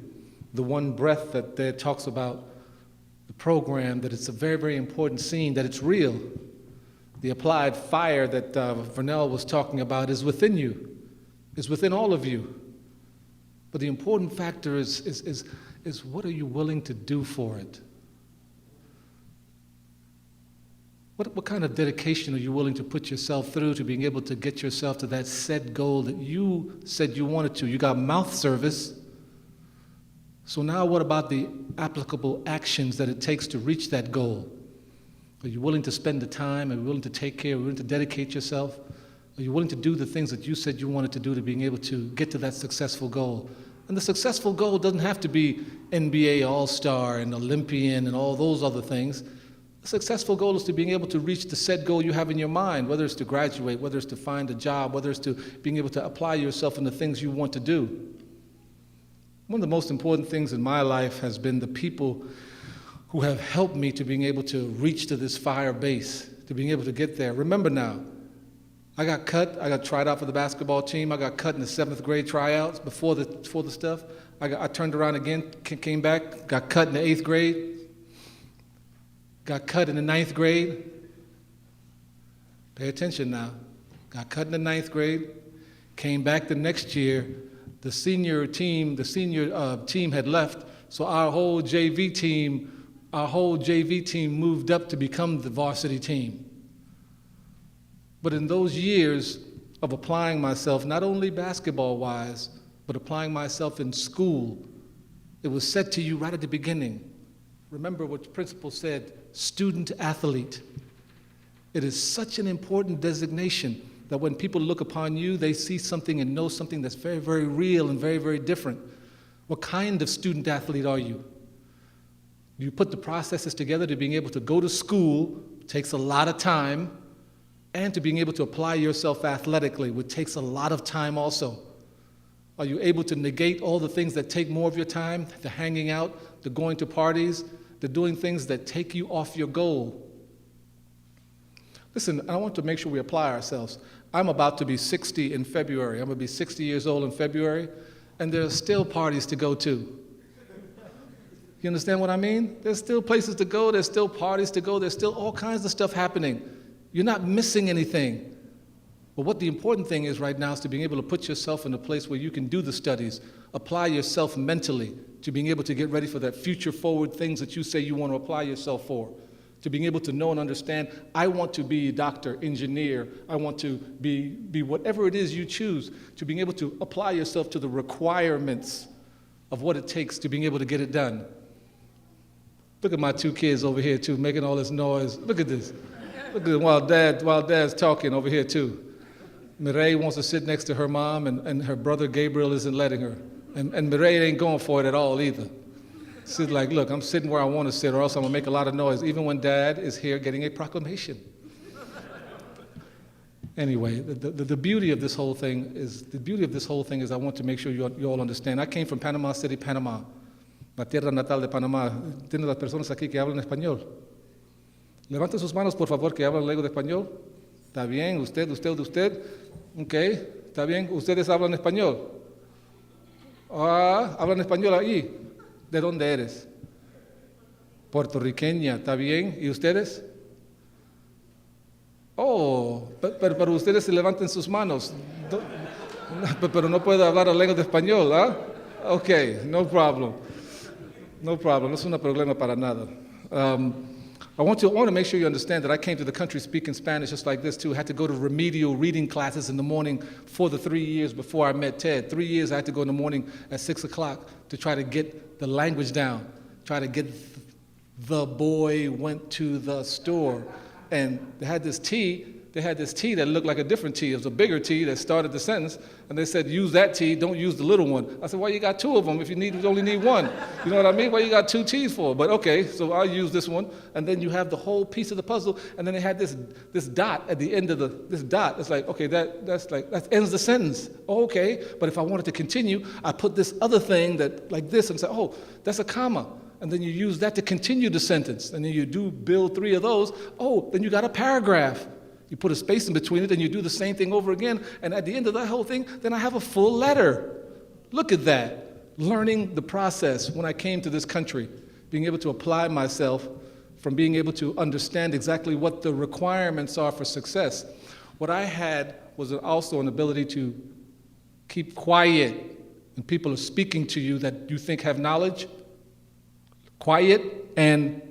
The one breath that there talks about, the program, that it's a very, very important scene, that it's real. The applied fire that Vernell was talking about is within you, is within all of you. But the important factor is what are you willing to do for it? What kind of dedication are you willing to put yourself through to being able to get yourself to that set goal that you said you wanted to? You got mouth service. So now what about the applicable actions that it takes to reach that goal? Are you willing to spend the time? Are you willing to take care? Are you willing to dedicate yourself? Are you willing to do the things that you said you wanted to do to being able to get to that successful goal? And the successful goal doesn't have to be NBA All-Star and Olympian and all those other things. The successful goal is to being able to reach the set goal you have in your mind, whether it's to graduate, whether it's to find a job, whether it's to being able to apply yourself in the things you want to do. One of the most important things in my life has been the people who have helped me to being able to reach to this fire base, to being able to get there. Remember now, I got cut. I got tried out for the basketball team. I got cut in the 7th grade tryouts before the stuff. I turned around again, came back, got cut in the 8th grade, got cut in the 9th grade. Pay attention now. Got cut in the 9th grade, came back the next year. The senior team had left, so our whole JV team moved up to become the varsity team. But in those years of applying myself, not only basketball-wise, but applying myself in school, it was said to you right at the beginning. Remember what the principal said, student athlete. It is such an important designation that when people look upon you, they see something and know something that's very, very real and very, very different. What kind of student athlete are you? You put the processes together to being able to go to school, takes a lot of time, and to being able to apply yourself athletically, which takes a lot of time also. Are you able to negate all the things that take more of your time, the hanging out, the going to parties, the doing things that take you off your goal? Listen, I want to make sure we apply ourselves. I'm about to be 60 in February. I'm going to be 60 years old in February, and there are still parties to go to. You understand what I mean? There's still places to go. There's still parties to go. There's still all kinds of stuff happening. You're not missing anything. But what the important thing is right now is to being able to put yourself in a place where you can do the studies, apply yourself mentally to being able to get ready for that future forward things that you say you want to apply yourself for, to being able to know and understand, I want to be a doctor, engineer, I want to be whatever it is you choose, to being able to apply yourself to the requirements of what it takes to being able to get it done. Look at my 2 kids over here too, making all this noise. Look at this. Look at it while Dad's talking over here too. Mireille wants to sit next to her mom, and her brother Gabriel isn't letting her. And Mireille ain't going for it at all either. She's like, look, I'm sitting where I want to sit, or else I'm going to make a lot of noise, even when Dad is here getting a proclamation. Anyway, the beauty of this whole thing is I want to make sure you all understand. I came from Panama City, Panama, la tierra natal de Panamá. Tiene las personas aquí que hablan español. Levanten sus manos, por favor, que hablan lengua de español. ¿Está bien? ¿Usted? Ok, ¿está bien? ¿Ustedes hablan español? ¿Hablan español ahí? ¿De dónde eres? Puertorriqueña, ¿está bien? ¿Y ustedes? Oh, pero ustedes se levanten sus manos. Pero no puedo hablar la lengua de español, ¿ah? Ok, no problem. No problem, no es un problema para nada. I want to make sure you understand that I came to the country speaking Spanish just like this too. I had to go to remedial reading classes in the morning for the 3 years before I met Ted. 3 years I had to go in the morning at 6 o'clock to try to get the language down, try to get the boy went to the store. and they had this T that looked like a different T. It was a bigger T that started the sentence, and they said, use that T, don't use the little one. I said, why you got two of them if you only need one? You know what I mean? Why you got two T's for? But okay, so I'll use this one, and then you have the whole piece of the puzzle, and then they had this dot at the end of this dot. It's like, okay, that ends the sentence. Oh, okay, but if I wanted to continue, I put this other thing that like this and say, oh, that's a comma. And then you use that to continue the sentence, and then you build 3 of those. Oh, then you got a paragraph. You put a space in between it, and you do the same thing over again, and at the end of that whole thing, then I have a full letter. Look at that. Learning the process when I came to this country, being able to apply myself from being able to understand exactly what the requirements are for success. What I had was also an ability to keep quiet when people are speaking to you that you think have knowledge. Quiet and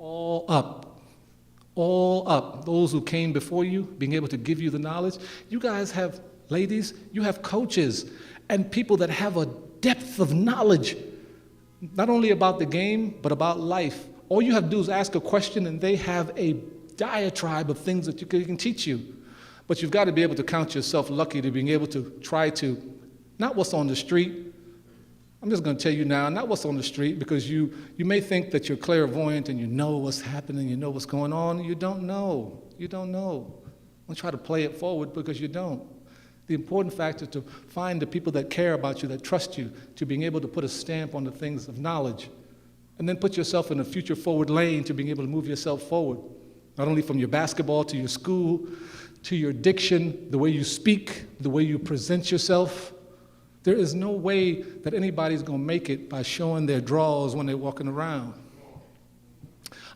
all up. Those who came before you, being able to give you the knowledge. You guys have, ladies, you have coaches and people that have a depth of knowledge, not only about the game, but about life. All you have to do is ask a question and they have a diatribe of things that you can teach you. But you've got to be able to count yourself lucky to being able to try to, not what's on the street. I'm just going to tell you now, not what's on the street, because you may think that you're clairvoyant and you know what's happening, you know what's going on. You don't know. You don't know. Don't try to play it forward because you don't. The important fact is to find the people that care about you, that trust you, to being able to put a stamp on the things of knowledge. And then put yourself in a future forward lane to being able to move yourself forward. Not only from your basketball to your school, to your diction, the way you speak, the way you present yourself. There is no way that anybody's going to make it by showing their draws when they're walking around.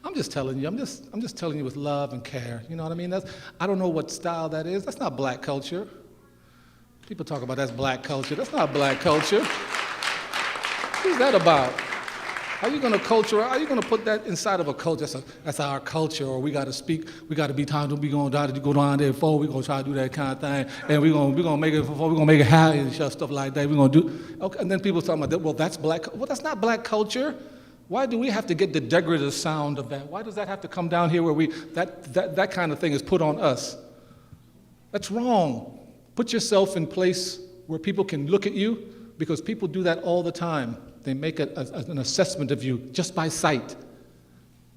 I'm just telling you. I'm just telling you with love and care. You know what I mean? I don't know what style that is. That's not black culture. People talk about that's black culture. That's not black culture. Who's that about? How are you going to culture? How are you going to put that inside of a culture? That's our culture, or we got to speak. We got to be time to be going down to go down there before. We're going to try to do that kind of thing, and we're going to make it before. We're going to make it high and stuff like that. We're going to do. Okay, and then people talking about that. Well, that's black. Well, that's not black culture. Why do we have to get the decorative sound of that? Why does that have to come down here where that kind of thing is put on us? That's wrong. Put yourself in place where people can look at you, because people do that all the time. They make an assessment of you just by sight.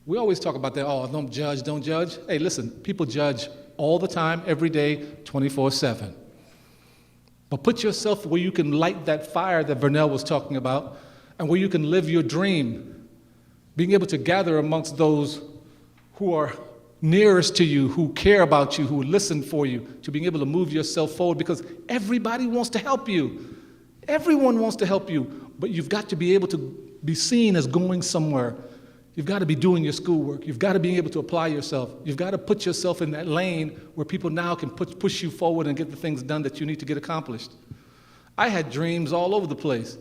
We always talk about that, oh, don't judge, don't judge. Hey, listen, people judge all the time, every day, 24/7. But put yourself where you can light that fire that Vernell was talking about, and where you can live your dream, being able to gather amongst those who are nearest to you, who care about you, who listen for you, to being able to move yourself forward, because everybody wants to help you. Everyone wants to help you, but you've got to be able to be seen as going somewhere. You've got to be doing your schoolwork. You've got to be able to apply yourself. You've got to put yourself in that lane where people now can push you forward and get the things done that you need to get accomplished. I had dreams all over the place.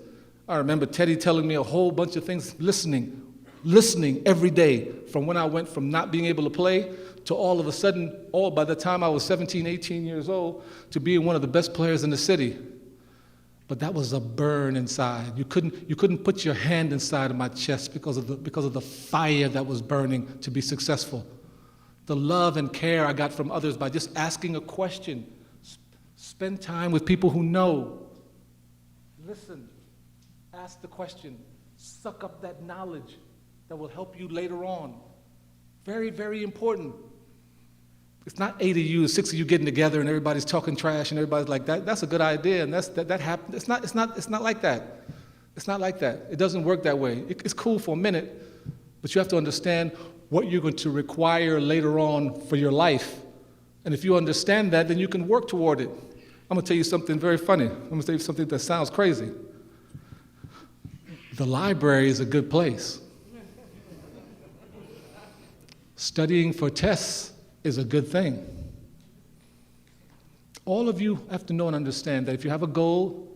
I remember Teddy telling me a whole bunch of things, listening every day, from when I went from not being able to play to all of a sudden, by the time I was 17, 18 years old, to being one of the best players in the city. But that was a burn inside. You couldn't put your hand inside of my chest because of the fire that was burning to be successful. The love and care I got from others by just asking a question. Spend time with people who know. Listen. Ask the question. Suck up that knowledge that will help you later on. Very, very important. It's not 8 of you, 6 of you getting together and everybody's talking trash and everybody's like, that's a good idea, and that happened. It's not like that. It's not like that. It doesn't work that way. It's cool for a minute, but you have to understand what you're going to require later on for your life. And if you understand that, then you can work toward it. I'm going to tell you something very funny. I'm going to tell you something that sounds crazy. The library is a good place. Studying for tests is a good thing. All of you have to know and understand that if you have a goal,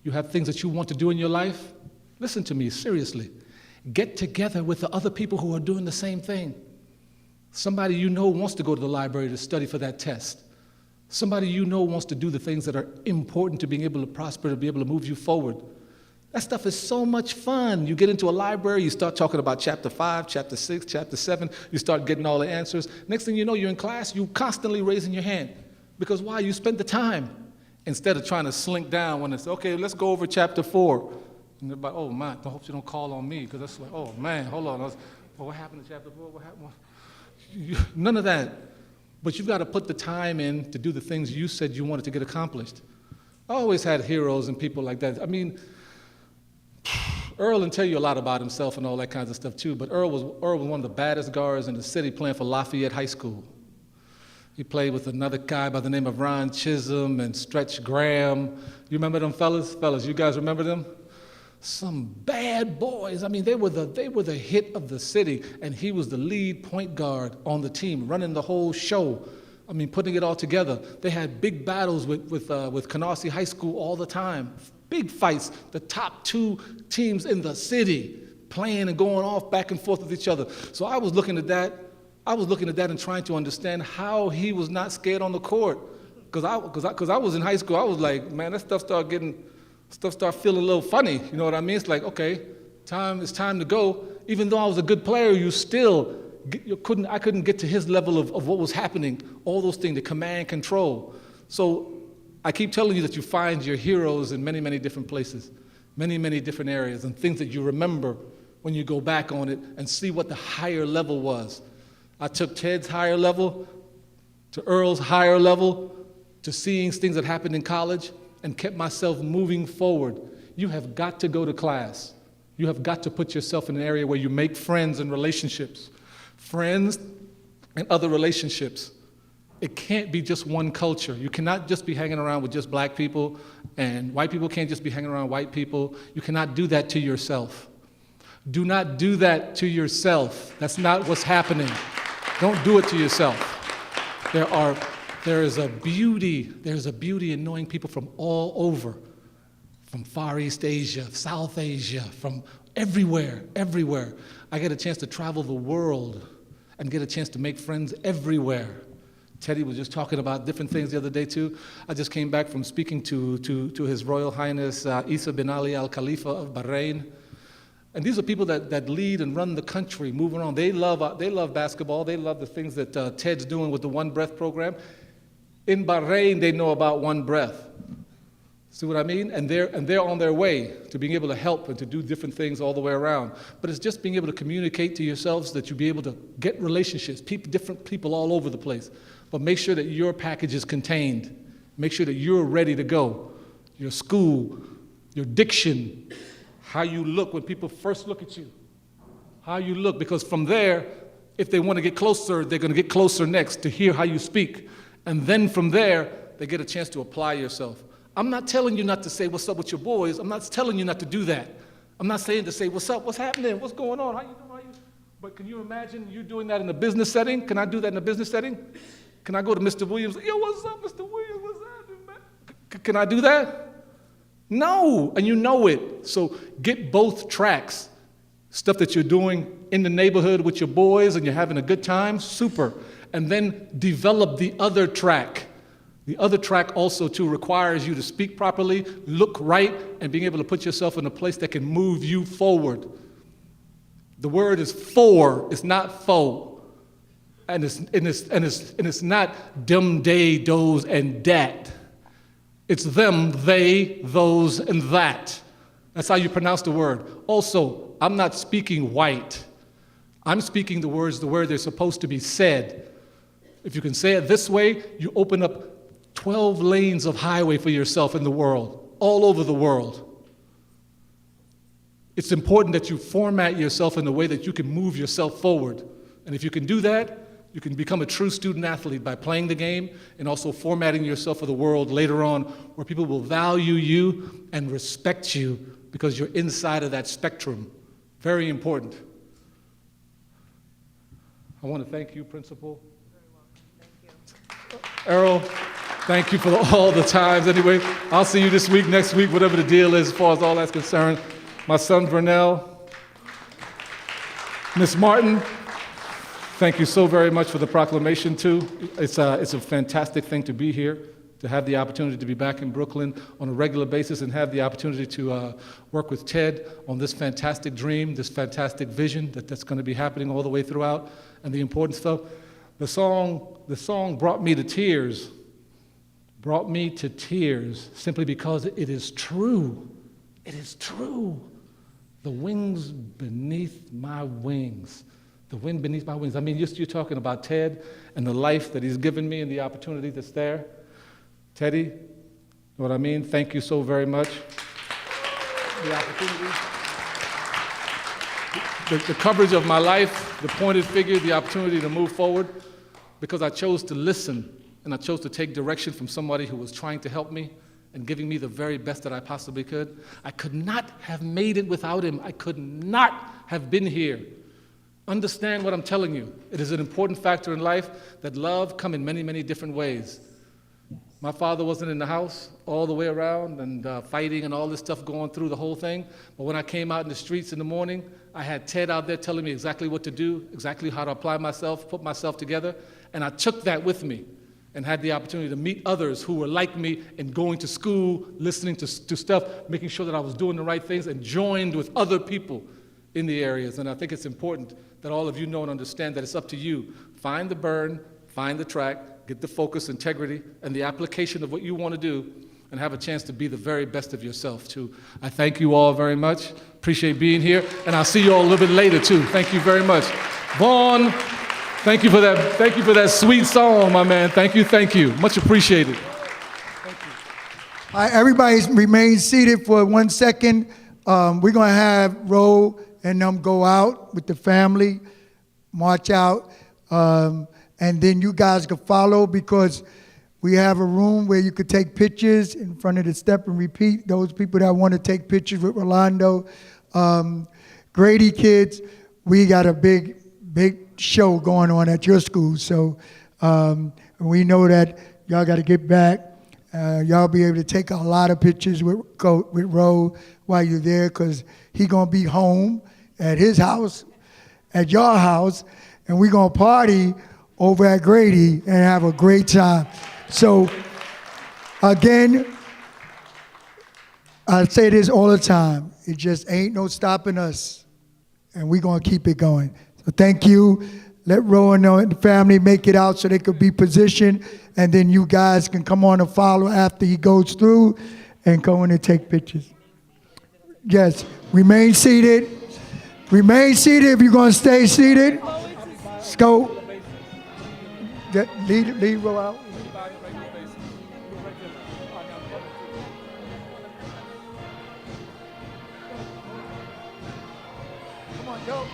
you have things that you want to do in your life, listen to me seriously. Get together with the other people who are doing the same thing. Somebody you know wants to go to the library to study for that test. Somebody you know wants to do the things that are important to being able to prosper, to be able to move you forward. That stuff is so much fun. You get into a library, you start talking about chapter 5, chapter 6, chapter 7, you start getting all the answers. Next thing you know, you're in class, you constantly raising your hand. Because why? You spent the time. Instead of trying to slink down when it's, okay, let's go over chapter 4. And they're like, oh man, I hope you don't call on me, because that's like, oh man, hold on. What happened to chapter 4? What happened? None of that. But you've got to put the time in to do the things you said you wanted to get accomplished. I always had heroes and people like that. I mean, Earl can tell you a lot about himself and all that kinds of stuff too, but Earl was one of the baddest guards in the city playing for Lafayette High School. He played with another guy by the name of Ron Chisholm and Stretch Graham. You remember them fellas? Fellas, you guys remember them? Some bad boys. I mean, they were the hit of the city, and he was the lead point guard on the team, running the whole show. I mean, putting it all together. They had big battles with Canarsie High School all the time. Big fights, the top 2 teams in the city playing and going off back and forth with each other. So I was looking at that. And trying to understand how he was not scared on the court. Because I was in high school, I was like, man, that stuff started feeling a little funny. You know what I mean? It's like, okay, it's time to go. Even though I was a good player, I couldn't get to his level of what was happening. All those things, the command, control. So I keep telling you that you find your heroes in many, many different places, many, many different areas, and things that you remember when you go back on it and see what the higher level was. I took Ted's higher level to Earl's higher level to seeing things that happened in college and kept myself moving forward. You have got to go to class. You have got to put yourself in an area where you make friends and relationships. Friends and other relationships. It can't be just one culture. You cannot just be hanging around with just black people, and white people can't just be hanging around white people. You cannot do that to yourself. Do not do that to yourself. That's not what's happening. Don't do it to yourself. There's a beauty in knowing people from all over, from Far East Asia, South Asia, from everywhere. I get a chance to travel the world and get a chance to make friends everywhere. Teddy was just talking about different things the other day too. I just came back from speaking to His Royal Highness Isa bin Ali Al Khalifa of Bahrain. And these are people that lead and run the country, moving on. They love basketball. They love the things that Ted's doing with the One Breath program. In Bahrain, they know about One Breath. See what I mean? And they're on their way to being able to help and to do different things all the way around. But it's just being able to communicate to yourselves that you'll be able to get relationships, different people all over the place. But make sure that your package is contained. Make sure that you're ready to go. Your school, your diction, how you look when people first look at you. How you look, because from there, if they want to get closer, they're going to get closer next to hear how you speak. And then from there, they get a chance to apply yourself. I'm not telling you not to say what's up with your boys. I'm not telling you not to do that. I'm not saying to say, what's up, what's happening, what's going on, how you doing, But can you imagine you doing that in a business setting? Can I do that in a business setting? Can I go to Mr. Williams, yo, what's up, Mr. Williams, what's happening, man? Can I do that? No, and you know it. So get both tracks. Stuff that you're doing in the neighborhood with your boys and you're having a good time, super. And then develop the other track. The other track also too requires you to speak properly, look right, and being able to put yourself in a place that can move you forward. The word is for, it's not foe. And it's not them, they, those, and that. It's them, they, those, and that. That's how you pronounce the word. Also, I'm not speaking white. I'm speaking the words the way they're supposed to be said. If you can say it this way, you open up 12 lanes of highway for yourself in the world, all over the world. It's important that you format yourself in a way that you can move yourself forward. And if you can do that, you can become a true student athlete by playing the game and also formatting yourself for the world later on where people will value you and respect you because you're inside of that spectrum. Very important. I want to thank you, Principal. Earl, thank you for all the times. Anyway, I'll see you this week, next week, whatever the deal is as far as all that's concerned. My son, Vernell. Miss Martin, thank you so very much for the proclamation, too. It's a fantastic thing to be here, to have the opportunity to be back in Brooklyn on a regular basis and have the opportunity to work with Ted on this fantastic dream, this fantastic vision that's going to be happening all the way throughout, and the important stuff. The song brought me to tears, simply because it is true. It is true. The wings beneath my wings. The wind beneath my wings. I mean, you're talking about Ted and the life that he's given me and the opportunity that's there. Teddy, you know what I mean? Thank you so very much. The opportunity. The coverage of my life, the pointed figure, the opportunity to move forward, because I chose to listen and I chose to take direction from somebody who was trying to help me and giving me the very best that I possibly could. I could not have made it without him. I could not have been here. Understand what I'm telling you. It is an important factor in life that love comes in many, many different ways. My father wasn't in the house all the way around and fighting and all this stuff going through the whole thing. But when I came out in the streets in the morning, I had Ted out there telling me exactly what to do, exactly how to apply myself, put myself together. And I took that with me and had the opportunity to meet others who were like me and going to school, listening to stuff, making sure that I was doing the right things, and joined with other people in the areas. And I think it's important that all of you know and understand that it's up to you. Find the burn, find the track, get the focus, integrity, and the application of what you want to do, and have a chance to be the very best of yourself, too. I thank you all very much. Appreciate being here, and I'll see you all a little bit later, too. Thank you very much. Vaughn, thank you for that. Thank you for that sweet song, my man. Thank you, thank you. Much appreciated. Thank you. All right, everybody remain seated for 1 second. We're going to have Ro and them go out with the family, march out, and then you guys can follow, because we have a room where you could take pictures in front of the step and repeat. Those people that want to take pictures with Rolando. Grady kids, we got a big show going on at your school, so we know that y'all got to get back. Y'all be able to take a lot of pictures with Ro while you're there, because he going to be home at his house, at your house, and we going to party over at Grady and have a great time. So, again, I say this all the time. It just ain't no stopping us, and we're going to keep it going. So thank you. Let Rowan and the family make it out so they could be positioned, and then you guys can come on and follow after he goes through and go in and take pictures. Yes, remain seated. Remain seated if you're going to stay seated. Let's go. Lead Ro out. Come on, go.